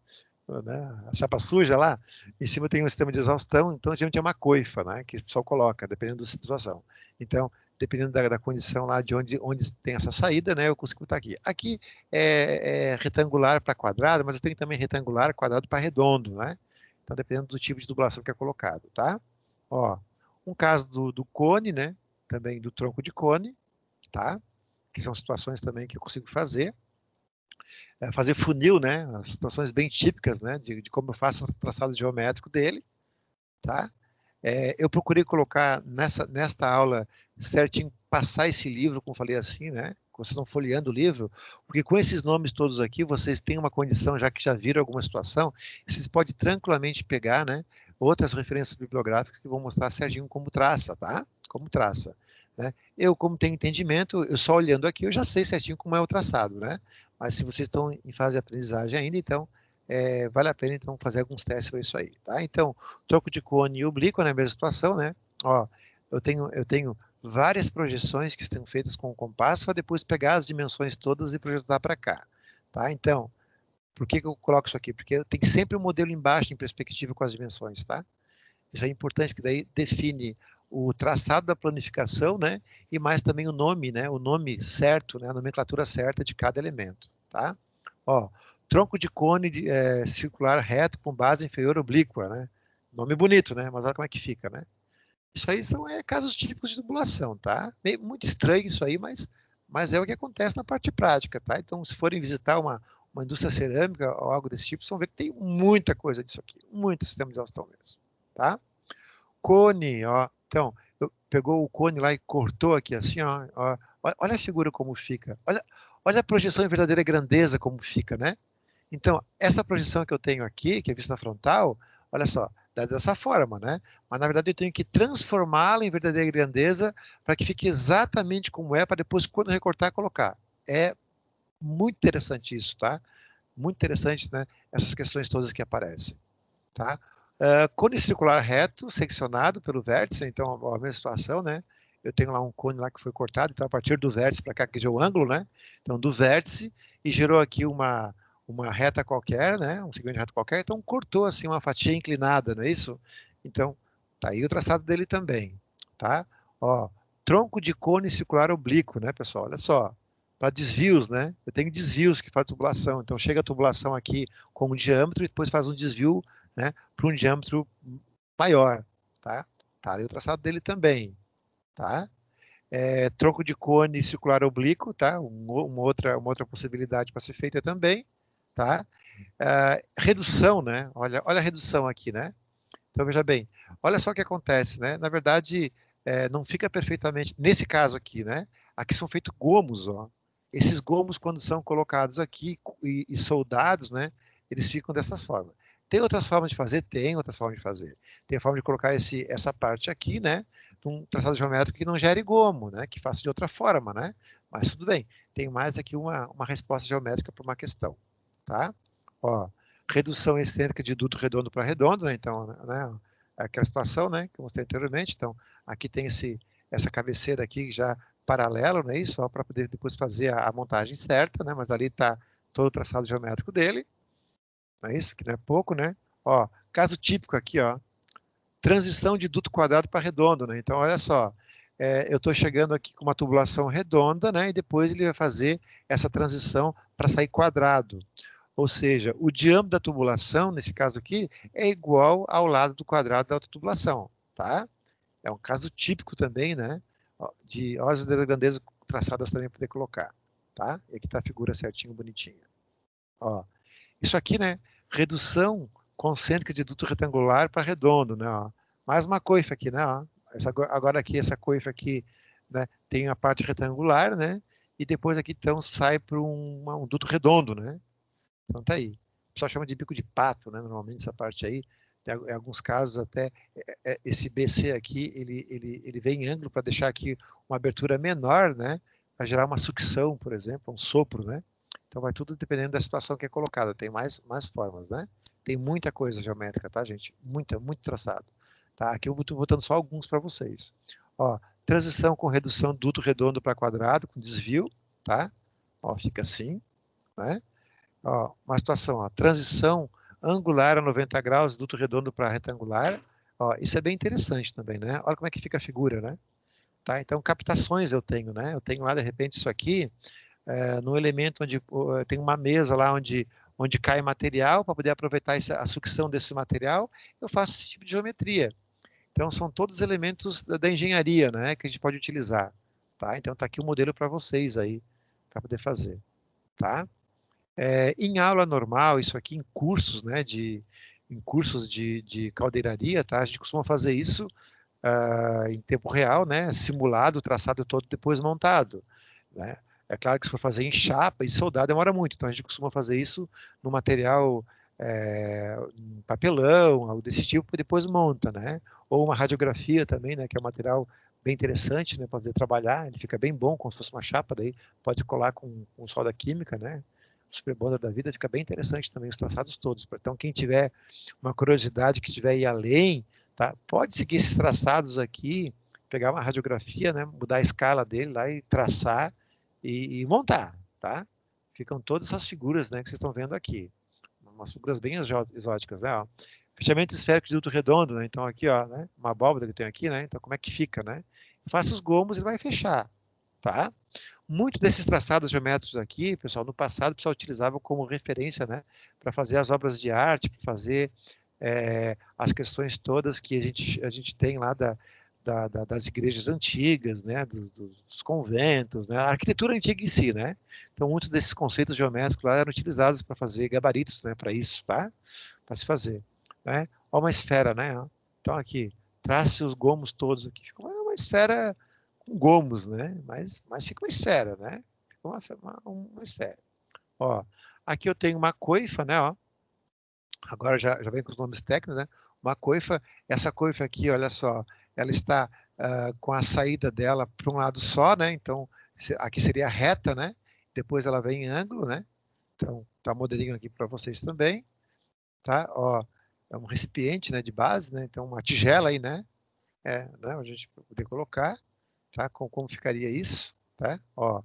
A chapa suja lá, em cima tem um sistema de exaustão, então a gente tem uma coifa, né? Que o pessoal coloca, dependendo da situação. Então, dependendo da condição lá de onde tem essa saída, né? Eu consigo botar aqui. Aqui é retangular para quadrado, mas eu tenho também retangular, quadrado para redondo, né? Então, dependendo do tipo de tubulação que é colocado, tá? Ó, um caso do cone, né? Também do tronco de cone, tá? Que são situações também que eu consigo fazer. Fazer funil, né? As situações bem típicas, né? De como eu faço o traçado geométrico dele, tá? Eu procurei colocar nesta aula certinho, passar esse livro, como falei assim, né? Vocês estão folheando o livro, porque com esses nomes todos aqui, vocês têm uma condição, já que já viram alguma situação, vocês podem tranquilamente pegar, né? Outras referências bibliográficas que vão mostrar certinho como traça, tá? Como traça, né? Eu, como tenho entendimento, eu só olhando aqui, eu já sei certinho como é o traçado, né? Mas se vocês estão em fase de aprendizagem ainda, então vale a pena então fazer alguns testes para isso aí, tá? Então, tronco de cone e oblíqua na mesma situação, né? Ó, eu tenho várias projeções que estão feitas com o compasso para depois pegar as dimensões todas e projetar para cá, tá? Então, por que que eu coloco isso aqui? Porque tem sempre um modelo embaixo em perspectiva com as dimensões, tá? Isso é importante, que daí define o traçado da planificação, né? E mais também o nome, né? O nome certo, né? A nomenclatura certa de cada elemento, tá? Ó, tronco de cone circular reto com base inferior oblíqua, né? Nome bonito, né? Mas olha como é que fica, né? Isso aí são casos típicos de tubulação, tá? Meio, muito estranho isso aí, mas é o que acontece na parte prática, tá? Então, se forem visitar uma indústria cerâmica ou algo desse tipo, vocês vão ver que tem muita coisa disso aqui, muito sistema de exaustão mesmo, tá? Cone, ó. Então, pegou o cone lá e cortou aqui assim, ó. Olha a figura como fica. Olha a projeção em verdadeira grandeza como fica, né? Então, essa projeção que eu tenho aqui, que é vista frontal, olha só, dá dessa forma, né? Mas, na verdade, eu tenho que transformá-la em verdadeira grandeza para que fique exatamente como é, para depois, quando recortar, colocar. É muito interessante isso, tá? Muito interessante, né? Essas questões todas que aparecem, tá? Cone circular reto, seccionado pelo vértice, então, a mesma situação, né? Eu tenho lá um cone lá que foi cortado, então, a partir do vértice para cá, que é o ângulo, né? Então, do vértice, e gerou aqui uma reta qualquer, né? Um segmento de reta qualquer, então cortou assim uma fatia inclinada, não é isso? Então, tá aí o traçado dele também, tá? Ó, tronco de cone circular oblíquo, né, pessoal? Olha só, para desvios, né? Eu tenho desvios que faz tubulação, então chega a tubulação aqui com um diâmetro e depois faz um desvio, né, para um diâmetro maior, tá? Tá aí o traçado dele também, tá? Tronco de cone circular oblíquo, tá? Uma outra possibilidade para ser feita também, tá? Redução, né? Olha a redução aqui, né? Então veja bem, olha só o que acontece, né? Na verdade, não fica perfeitamente nesse caso aqui, né? Aqui são feitos gomos, ó. Esses gomos, quando são colocados aqui e soldados, né? Eles ficam dessas formas. Tem outras formas de fazer? Tem outras formas de fazer. Tem a forma de colocar essa parte aqui, né? Num traçado geométrico que não gere gomo, né? Que faça de outra forma, né? Mas tudo bem. Tem mais aqui uma resposta geométrica para uma questão, tá? Ó, redução excêntrica de duto redondo para redondo, né? Então, né? Aquela situação, né? Que eu mostrei anteriormente. Então, aqui tem essa cabeceira aqui já paralelo, né? Isso, para poder depois fazer a montagem certa, né? Mas ali está todo o traçado geométrico dele, não é isso? Que não é pouco, né? Ó, caso típico aqui, ó, transição de duto quadrado para redondo, né? Então, olha só, eu estou chegando aqui com uma tubulação redonda, né? E depois ele vai fazer essa transição para sair quadrado. Ou seja, o diâmetro da tubulação, nesse caso aqui, é igual ao lado do quadrado da outra tubulação, tá? É um caso típico também, né? De ordens de grandeza traçadas também para poder colocar, tá? E aqui está a figura certinho, bonitinha. Ó, isso aqui, né? Redução concêntrica de duto retangular para redondo, né? Ó. Mais uma coifa aqui, né? Ó. Agora aqui, essa coifa aqui, né? Tem a parte retangular, né? E depois aqui, então, sai para um duto redondo, né? Então tá aí. O pessoal chama de bico de pato, né? Normalmente essa parte aí. Tem, em alguns casos até esse BC aqui, ele vem em ângulo para deixar aqui uma abertura menor, né? Para gerar uma sucção, por exemplo, um sopro, né? Então vai tudo dependendo da situação que é colocada. Tem mais formas, né? Tem muita coisa geométrica, tá, gente? Muito traçado. Tá? Aqui eu estou botando só alguns para vocês. Ó, transição com redução do duto redondo para quadrado, com desvio, tá? Ó, fica assim, né? Ó, uma situação, ó, transição angular a 90 graus, duto redondo para retangular. Ó, isso é bem interessante também, né? Olha como é que fica a figura, né? Tá? Então, captações eu tenho, né? Eu tenho lá, de repente, isso aqui, no elemento onde tem uma mesa lá onde cai material, para poder aproveitar a sucção desse material, eu faço esse tipo de geometria. Então, são todos elementos da engenharia, né? Que a gente pode utilizar. Tá? Então, está aqui o modelo para vocês aí, para poder fazer. Tá? Em aula normal, isso aqui em cursos, né, em cursos de caldeiraria, tá? A gente costuma fazer isso em tempo real, né, simulado, o traçado todo, depois montado, né? É claro que se for fazer em chapa e soldar demora muito, então a gente costuma fazer isso no material em papelão, algo desse tipo, e depois monta, né? Ou uma radiografia também, né, que é um material bem interessante, né, para fazer trabalhar, ele fica bem bom, como se fosse uma chapa, daí pode colar com solda química, né? Super Bonder da vida, fica bem interessante também os traçados todos. Então, quem tiver uma curiosidade, que tiver ir além, tá? Pode seguir esses traçados aqui, pegar uma radiografia, né? Mudar a escala dele lá e traçar e montar, tá? Ficam todas essas figuras, né, que vocês estão vendo aqui. Umas figuras bem exóticas, né? Ó. Fechamento esférico de duto redondo, né? Então aqui, ó, né? Uma abóbora que eu tenho aqui, né? Então como é que fica, né? Faça os gomos e vai fechar, tá? Muito desses traçados geométricos aqui, pessoal, no passado o pessoal utilizava como referência, né? Para fazer as obras de arte, para fazer as questões todas que a gente tem lá das igrejas antigas, né, dos conventos, né, a arquitetura antiga em si, né. Então, muitos desses conceitos geométricos lá eram utilizados para fazer gabaritos, né, para isso, tá? Para se fazer, né. Olha uma esfera, né? Então, aqui, trace os gomos todos aqui. Fica uma esfera com gomos, né? Mas fica uma esfera, né? Fica uma esfera. Ó, aqui eu tenho uma coifa, né? Ó. Agora já vem com os nomes técnicos, né? Uma coifa, essa coifa aqui, olha só, ela está com a saída dela para um lado só, né? Então, aqui seria reta, né? Depois ela vem em ângulo, né? Então, tá modelinho aqui para vocês também, tá? Ó, é um recipiente, né, de base, né? Então, uma tigela aí, né? Né? A gente poder colocar, tá? Como ficaria isso, tá? Ó,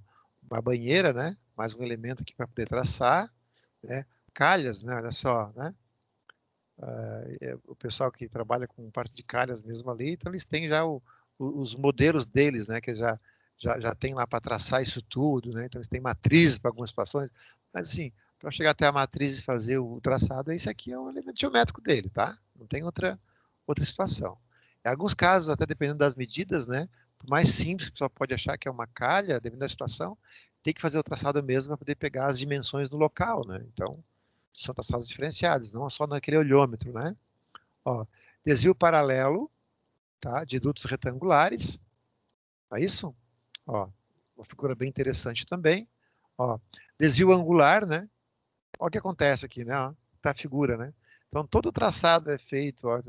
uma banheira, né? Mais um elemento aqui para poder traçar, né? Calhas, né? Olha só, né? O pessoal que trabalha com parte de calhas mesmo ali, então eles têm já os modelos deles, né, que já tem lá para traçar isso tudo, né, então eles têm matrizes para algumas situações, mas assim, para chegar até a matriz e fazer o traçado, esse aqui é o elemento geométrico dele, tá? Não tem outra situação. Em alguns casos, até dependendo das medidas, né, por mais simples que o pessoal pode achar que é uma calha, dependendo da situação, tem que fazer o traçado mesmo para poder pegar as dimensões do local, né, então são traçados diferenciados, não só naquele olhômetro, né? Ó, desvio paralelo, tá? De dutos retangulares, é isso? Ó, uma figura bem interessante também. Ó, desvio angular, né? Olha o que acontece aqui, né? Ó, tá a figura, né? Então, todo o traçado é feito, ó,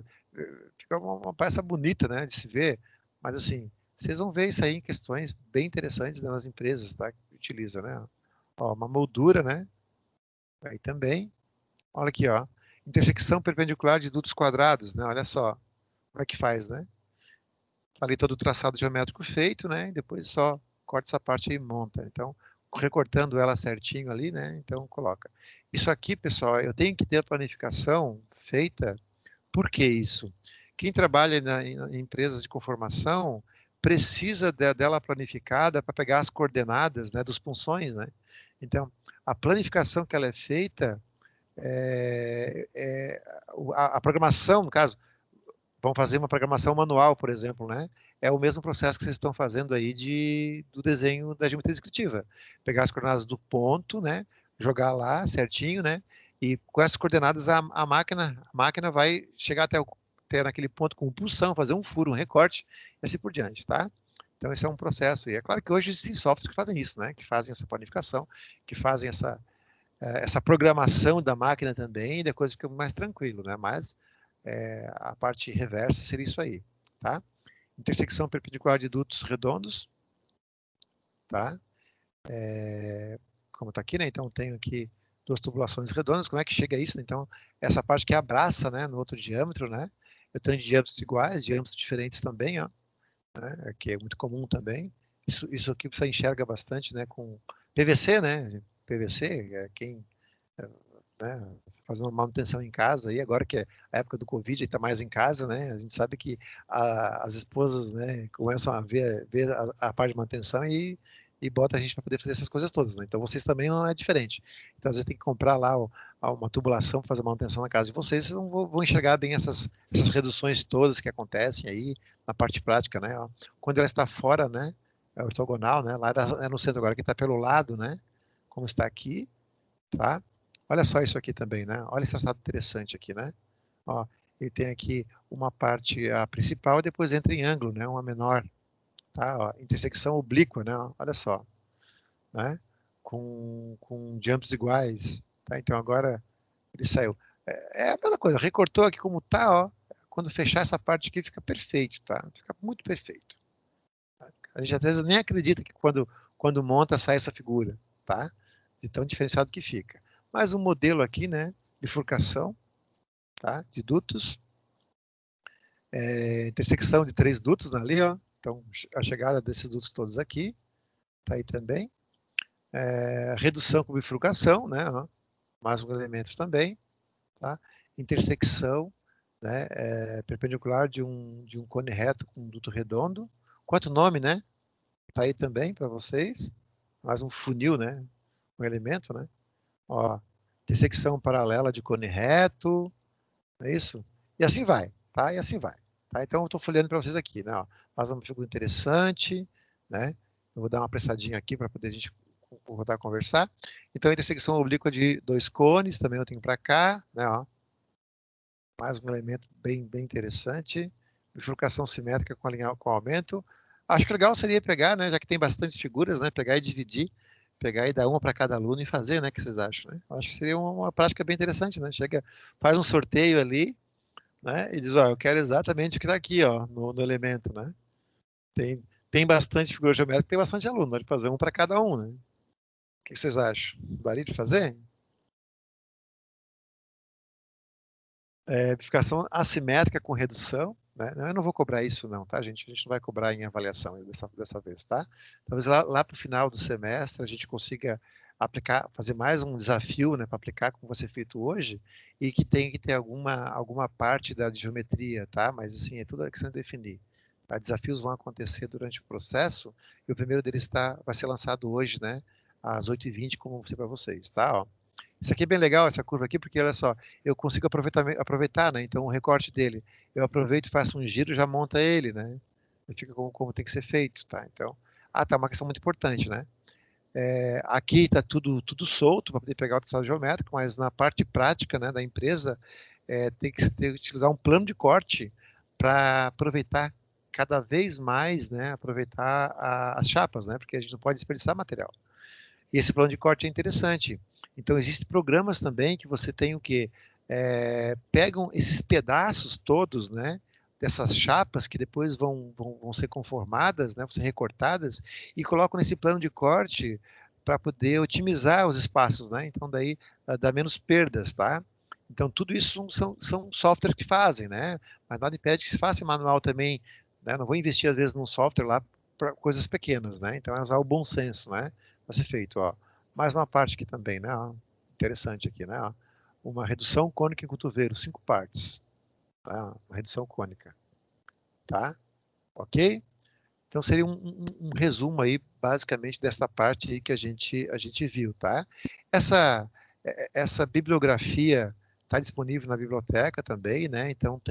fica uma peça bonita, né, de se ver, mas assim, vocês vão ver isso aí em questões bem interessantes nas empresas, tá? Que utiliza, né? Ó, uma moldura, né? Aí também. Olha aqui, ó. Intersecção perpendicular de dutos quadrados, né? Olha só como é que faz, né? Tá ali todo o traçado geométrico feito, né? E depois só corta essa parte e monta. Então, recortando ela certinho ali, né? Então, coloca. Isso aqui, pessoal, eu tenho que ter a planificação feita. Por que isso? Quem trabalha em empresas de conformação precisa dela planificada para pegar as coordenadas, né, dos punções, né? Então, a planificação que ela é feita a programação, no caso, vão fazer uma programação manual, por exemplo, né? É o mesmo processo que vocês estão fazendo aí do desenho da geometria descritiva. Pegar as coordenadas do ponto, né? Jogar lá certinho, né? E com essas coordenadas a máquina vai chegar até naquele ponto com pulsão, fazer um furo, um recorte e assim por diante, tá? Então esse é um processo. E é claro que hoje existem softwares que fazem isso, né? Que fazem essa planificação, que fazem essa programação da máquina também, da coisa fica mais tranquilo, né? Mas a parte reversa seria isso aí, tá? Intersecção perpendicular de dutos redondos, tá? Como está aqui, né? Então tenho aqui duas tubulações redondas. Como é que chega a isso? Então essa parte que abraça, né? No outro diâmetro, né? Eu tenho de diâmetros iguais, diâmetros diferentes também, ó, né? Que é muito comum também. Isso aqui você enxerga bastante, né? Com PVC, né? PVC, quem né, fazendo manutenção em casa, e agora que é a época do Covid, está mais em casa, né, a gente sabe que as esposas, né, começam a ver a parte de manutenção e bota a gente para poder fazer essas coisas todas, né? Então vocês também não é diferente. Então às vezes tem que comprar lá uma tubulação para fazer manutenção na casa de vocês não vão enxergar bem essas reduções todas que acontecem aí na parte prática, né? Ó. Quando ela está fora, né, é ortogonal, né, lá é no centro agora, que está pelo lado, né, como está aqui, tá? Olha só isso aqui também, né? Olha esse traçado interessante aqui, né? Ó, ele tem aqui uma parte a principal e depois entra em ângulo, né? Uma menor, tá? Ó, intersecção oblíqua, né? Olha só, né? Com diâmetros iguais, tá? Então agora ele saiu. É a mesma coisa, recortou aqui como tá, ó. Quando fechar essa parte aqui fica perfeito, tá? Fica muito perfeito. A gente às vezes nem acredita que quando monta sai essa figura, tá? de tão diferenciado que fica. Mais um modelo aqui, né, bifurcação, tá, de dutos, intersecção de 3 dutos ali, ó, então a chegada desses dutos todos aqui, tá aí também, redução com bifurcação, né, ó, mais um elemento também, tá, intersecção, né, perpendicular de um cone reto com um duto redondo, quanto nome, né, tá aí também para vocês, mais um funil, né, um elemento, né, ó, intersecção paralela de cone reto, é isso? E assim vai, tá? E assim vai. Tá? Então, eu estou folheando para vocês aqui, né? Ó, faz uma figura interessante, né? Eu vou dar uma apressadinha aqui para poder a gente voltar a conversar. Então, a intersecção oblíqua de 2 cones, também eu tenho para cá, né? Ó, mais um elemento bem interessante. Bifurcação simétrica com aumento. Acho que legal seria pegar, né? Já que tem bastantes figuras, né? Pegar e dividir, pegar e dar uma para cada aluno e fazer, né? O que vocês acham? Né? Acho que seria uma prática bem interessante, né? Chega, faz um sorteio ali, né? E diz, ó, eu quero exatamente o que está aqui, ó, no elemento, né? Tem bastante figura geométrica, tem bastante aluno, pode fazer um para cada um, né? O que vocês acham? Daria de fazer? Bifurcação assimétrica com redução, né? Não, eu não vou cobrar isso não, tá, gente? A gente não vai cobrar em avaliação dessa vez, tá? Talvez lá para o final do semestre a gente consiga aplicar, fazer mais um desafio, né, para aplicar como vai ser feito hoje, e que tem que ter alguma parte da geometria, tá? Mas assim, é tudo a questão de definir. Tá? Desafios vão acontecer durante o processo, e o primeiro deles vai ser lançado hoje, né, às 8h20, como vai ser para vocês, tá? Ó. Isso aqui é bem legal, essa curva aqui, porque olha só, eu consigo aproveitar, né? Então o recorte dele, eu aproveito e faço um giro, já monta ele, né? Fica como tem que ser feito, tá? Então, tá, uma questão muito importante, né? Aqui está tudo solto para poder pegar o traçado geométrico, mas na parte prática, né, da empresa, tem que utilizar um plano de corte para aproveitar cada vez mais, né? Aproveitar as chapas, né? Porque a gente não pode desperdiçar material. E esse plano de corte é interessante. Então, existem programas também que você tem o quê? Pegam esses pedaços todos, né? Dessas chapas que depois vão ser conformadas, né? Vão ser recortadas e colocam nesse plano de corte para poder otimizar os espaços, né? Então, daí dá menos perdas, tá? Então, tudo isso são softwares que fazem, né? Mas nada impede que se faça manual também, né? Não vou investir, às vezes, num software lá para coisas pequenas, né? Então, é usar o bom senso, né? Vai ser feito, ó. Mais uma parte aqui também, né? Ó, interessante aqui, né? Ó. Uma redução cônica em cotovelo, 5 partes. Tá? Uma redução cônica, tá? Ok? Então seria um resumo aí, basicamente, dessa parte aí que a gente viu, tá? Essa bibliografia está disponível na biblioteca também, né? Então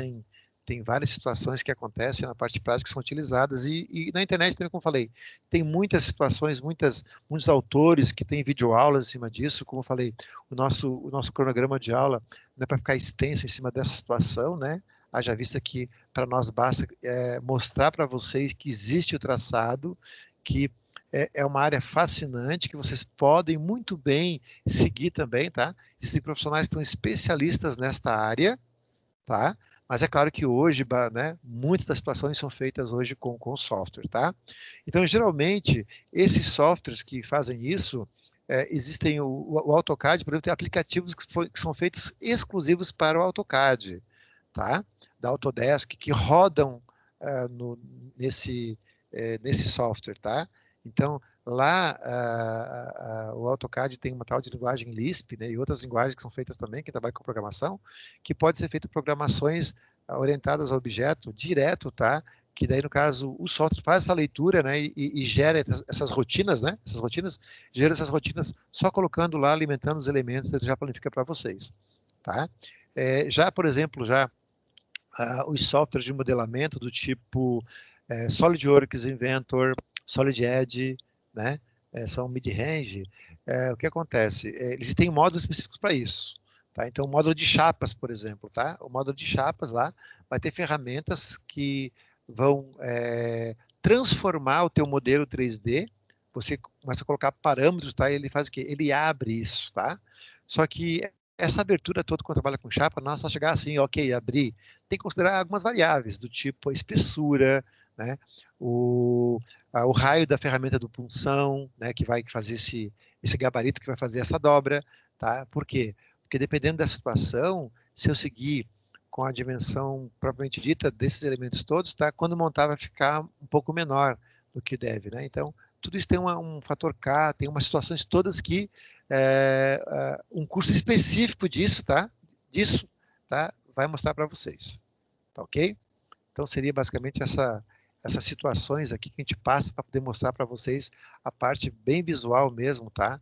tem várias situações que acontecem na parte prática que são utilizadas e na internet também, como eu falei, tem muitas situações, muitos autores que têm videoaulas em cima disso, como eu falei, o nosso cronograma de aula não é para ficar extenso em cima dessa situação, né? Haja vista que para nós basta mostrar para vocês que existe o traçado, que é uma área fascinante, que vocês podem muito bem seguir também, tá? Existem profissionais que estão especialistas nesta área, tá? Mas é claro que hoje, né, muitas das situações são feitas hoje com software, tá? Então, geralmente, esses softwares que fazem isso, existem o AutoCAD, por exemplo, tem aplicativos que são feitos exclusivos para o AutoCAD, tá? Da Autodesk, que rodam nesse software, tá? Então, lá o AutoCAD tem uma tal de linguagem Lisp, né, e outras linguagens que são feitas também, que trabalham com programação, que pode ser feito programações orientadas ao objeto direto, tá? Que daí, no caso, o software faz essa leitura, né, e gera essas rotinas, né? Essas rotinas, gera essas rotinas só colocando lá, alimentando os elementos, ele já planifica para vocês, tá? Já, por exemplo, os softwares de modelamento do tipo SolidWorks, Inventor, Solid Edge, né? São mid-range. O que acontece? Eles têm módulos específicos para isso. Tá? Então, o módulo de chapas, por exemplo, tá? O módulo de chapas lá vai ter ferramentas que vão transformar o teu modelo 3D. Você começa a colocar parâmetros, tá? E ele faz o quê? Ele abre isso, tá? Só que essa abertura toda, quando trabalha com chapa, não é só chegar assim, ok, abrir. Tem que considerar algumas variáveis, do tipo a espessura, né? O raio da ferramenta do punção, né? Que vai fazer esse gabarito que vai fazer essa dobra, tá? Por quê? Porque dependendo da situação, se eu seguir com a dimensão propriamente dita desses elementos todos, tá? Quando montar vai ficar um pouco menor do que deve, né? Então, tudo isso tem um fator K, tem umas situações todas que um curso específico disso, tá? Disso, tá? Vai mostrar para vocês, tá ok? Então, seria basicamente essas situações aqui que a gente passa para poder mostrar para vocês a parte bem visual mesmo, tá?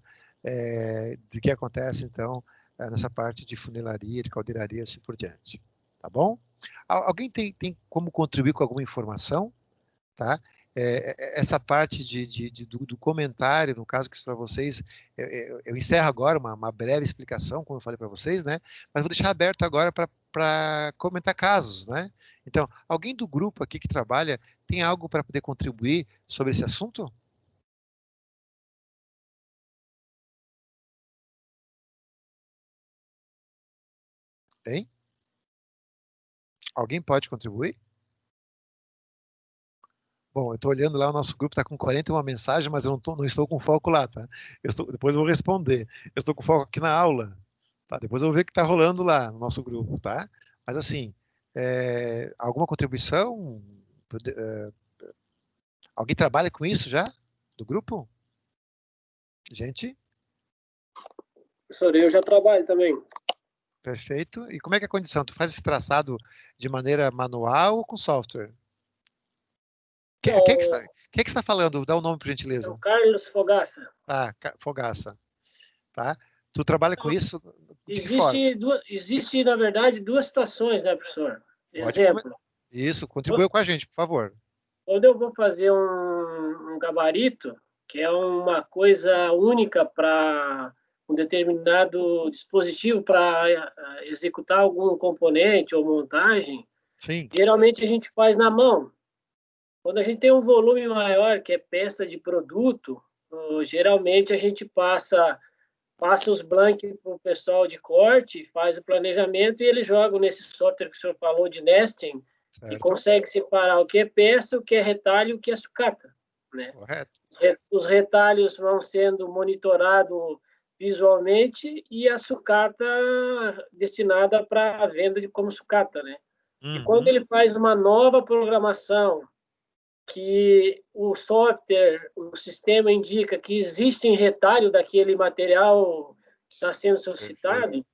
Do que acontece, então, nessa parte de funilaria, de caldeiraria, assim por diante. Tá bom? Alguém tem como contribuir com alguma informação? Tá? Essa parte do comentário, no caso que isso para vocês, eu encerro agora uma breve explicação, como eu falei para vocês, né? Mas vou deixar aberto agora para comentar casos, né? Então, alguém do grupo aqui que trabalha tem algo para poder contribuir sobre esse assunto? Tem? Alguém pode contribuir? Bom, eu estou olhando lá, o nosso grupo está com 41 mensagens, mas eu não estou com foco lá, tá? Depois eu vou responder. Eu estou com foco aqui na aula, tá? Depois eu vou ver o que está rolando lá no nosso grupo, tá? Mas assim, alguma contribuição? Alguém trabalha com isso já? Do grupo? Gente? Professor, eu já trabalho também. Perfeito. E como é que é a condição? Tu faz esse traçado de maneira manual ou com software? Quem é que está falando? Dá o nome, por É gentileza. o Carlos Fogaça. Ah, Fogaça. Tá? Tu trabalha com isso de que forma? Existe, na verdade, duas situações, né, professor? Pode Exemplo. Isso, contribua com a gente, por favor. Quando eu vou fazer um gabarito, que é uma coisa única para um determinado dispositivo para executar algum componente ou montagem, Sim. geralmente a gente faz na mão. Quando a gente tem um volume maior, que é peça de produto, geralmente a gente passa os blanks para o pessoal de corte, faz o planejamento e eles jogam nesse software que o senhor falou de nesting, que Certo. consegue separar o que é peça, o que é retalho e o que é sucata, né? Correto. Os retalhos vão sendo monitorados visualmente e a sucata destinada para a venda como sucata, né? E quando ele faz uma nova programação que o software, o sistema indica que existe em retalho daquele material que está sendo solicitado, Perfeito.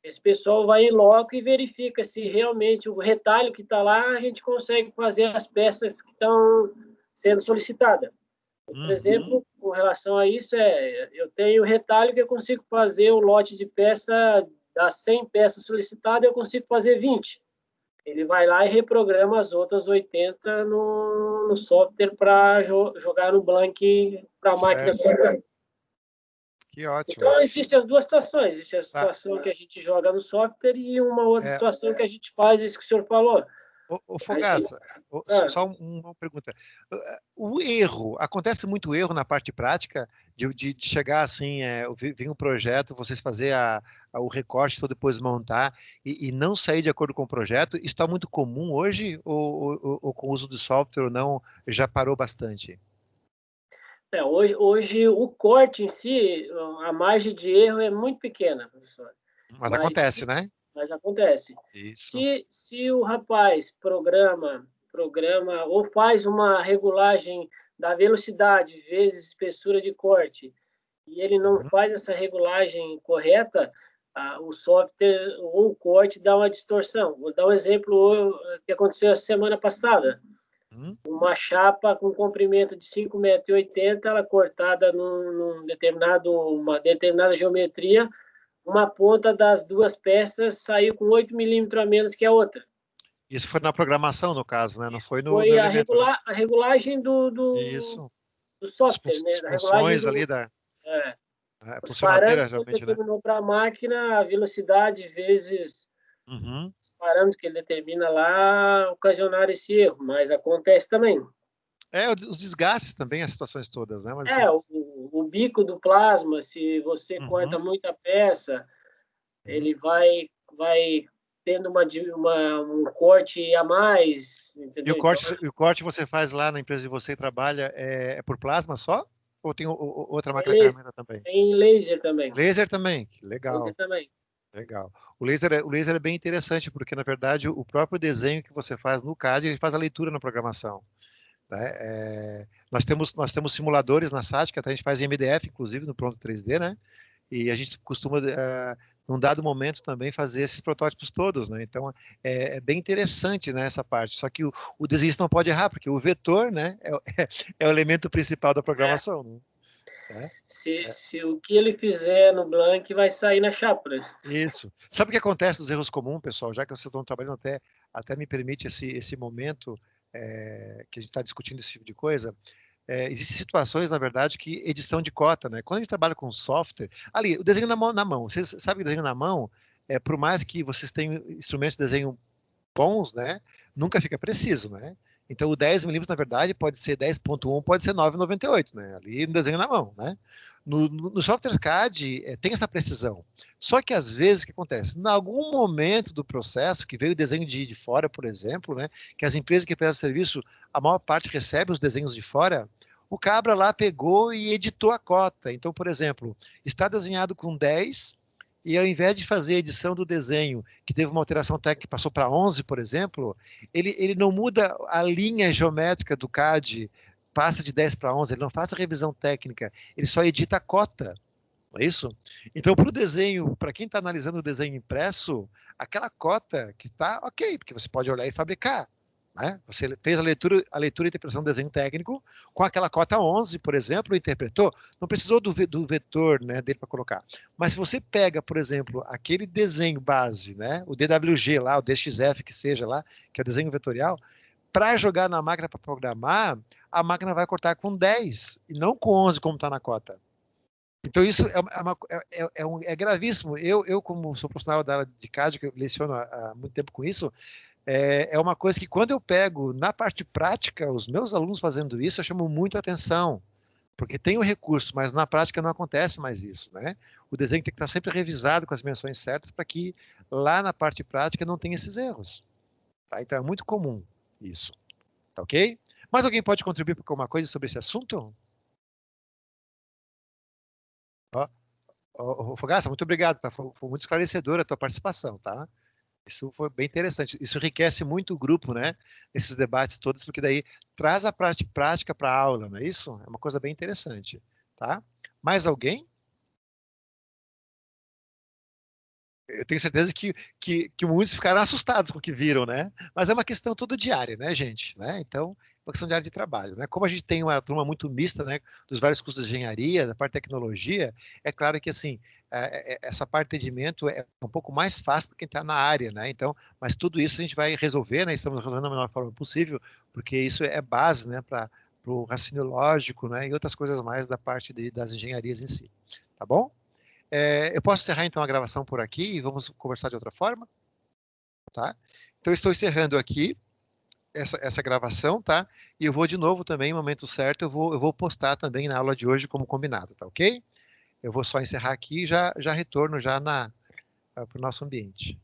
esse pessoal vai em loco e verifica se realmente o retalho que está lá, a gente consegue fazer as peças que estão sendo solicitadas. Por exemplo, com relação a isso, eu tenho retalho que eu consigo fazer o lote de peça, das 100 peças solicitadas, eu consigo fazer 20. Ele vai lá e reprograma as outras 80 no software para jogar no blank para a máquina. Que ótimo. Então, existem as duas situações. Existe a situação que a gente joga no software e uma outra situação que a gente faz isso que o senhor falou. Ô Fogaça, só uma pergunta. O erro, acontece muito erro na parte prática de chegar assim, vir um projeto, vocês fazer o recorte, todo depois montar e não sair de acordo com o projeto. Isso está muito comum hoje ou com o uso do software ou não, já parou bastante? Hoje o corte em si, a margem de erro é muito pequena, professor. Mas acontece, né? Mas acontece. Isso. Se o rapaz programa ou faz uma regulagem da velocidade vezes espessura de corte e ele não faz essa regulagem correta, o software ou o corte dá uma distorção. Vou dar um exemplo que aconteceu a semana passada. Uma chapa com comprimento de 5,80 m, ela cortada uma determinada geometria, uma ponta das duas peças saiu com 8 milímetros a menos que a outra. Isso foi na programação, no caso, né? Não foi no Foi elemento, né? a regulagem do software, né? As funções ali os funcionadeira, parâmetros que ele geralmente, né? determinou para a máquina, a velocidade vezes os parâmetros que ele determina lá, ocasionaram esse erro, mas acontece também. Os desgastes também, as situações todas, né? Mas, o bico do plasma, se você corta muita peça, ele vai tendo um corte a mais, entendeu? E o corte você faz lá na empresa de você trabalha é por plasma só? Ou tem outra máquina de ferramenta também? Tem laser também. Laser também, legal. Laser também. Legal. O laser é bem interessante, porque, na verdade, o próprio desenho que você faz no CAD, ele faz a leitura na programação. Né? Nós temos simuladores na SAT, que até a gente faz em MDF, inclusive, no Pronto 3D, né? E a gente costuma, num dado momento, também fazer esses protótipos todos, né? Então, é bem interessante, né, essa parte. Só que o desenhista não pode errar, porque o vetor, né, é o elemento principal da programação, né? Se o que ele fizer no Blank vai sair na chapa. Isso. Sabe o que acontece dos erros comuns, pessoal? Já que vocês estão trabalhando, até me permite esse momento que a gente está discutindo esse tipo de coisa. Existem situações, na verdade, que edição de cota, né? Quando a gente trabalha com software, ali, o desenho na mão. Vocês sabem que o desenho na mão, por mais que vocês tenham instrumentos de desenho bons, né? Nunca fica preciso, né? Então, o 10 milímetros, na verdade, pode ser 10.1, pode ser 9,98, né? Ali no desenho na mão, né? No software CAD, tem essa precisão. Só que, às vezes, o que acontece? Em algum momento do processo, que veio o desenho de fora, por exemplo, né? Que as empresas que prestam serviço, a maior parte recebe os desenhos de fora, o cabra lá pegou e editou a cota. Então, por exemplo, está desenhado com 10, e ao invés de fazer a edição do desenho, que teve uma alteração técnica que passou para 11, por exemplo, ele não muda a linha geométrica do CAD, passa de 10 para 11, ele não faz a revisão técnica, ele só edita a cota, não é isso? Então, para o desenho, para quem está analisando o desenho impresso, aquela cota que está ok, porque você pode olhar e fabricar. Né? Você fez a leitura e interpretação do desenho técnico com aquela cota 11, por exemplo, interpretou, não precisou do vetor, né, dele para colocar. Mas se você pega, por exemplo, aquele desenho base, né, o DWG lá, o DXF que seja lá, que é o desenho vetorial, para jogar na máquina para programar, a máquina vai cortar com 10 e não com 11 como está na cota. Então isso é gravíssimo. Eu, como sou profissional da área de CAD, que eu leciono há muito tempo com isso, é uma coisa que quando eu pego na parte prática, os meus alunos fazendo isso, eu chamo muito a atenção, porque tem o recurso, mas na prática não acontece mais isso, né? O desenho tem que estar sempre revisado com as dimensões certas para que lá na parte prática não tenha esses erros. Tá? Então é muito comum isso. Tá ok? Mais alguém pode contribuir com alguma coisa sobre esse assunto? Fogaça, muito obrigado, tá? Foi muito esclarecedora a tua participação, tá? Isso foi bem interessante. Isso enriquece muito o grupo, né? Esses debates todos, porque daí traz a prática para a aula, não é isso? É uma coisa bem interessante, tá? Mais alguém? Eu tenho certeza que muitos ficaram assustados com o que viram, né? Mas é uma questão toda diária, né, gente? Né? Então, uma questão diária de trabalho, né? Como a gente tem uma turma muito mista, né, dos vários cursos de engenharia, da parte de tecnologia, é claro que, assim, essa parte de atendimento é um pouco mais fácil para quem está na área, né? Então, mas tudo isso a gente vai resolver, né? Estamos resolvendo da melhor forma possível, porque isso é base, né, para o raciocínio lógico, né, e outras coisas mais da parte das engenharias em si. Tá bom? Eu posso encerrar então a gravação por aqui e vamos conversar de outra forma, tá? Então, estou encerrando aqui essa gravação, tá? E eu vou de novo também, no momento certo, eu vou postar também na aula de hoje como combinado, tá ok? Eu vou só encerrar aqui e já retorno já para o nosso ambiente.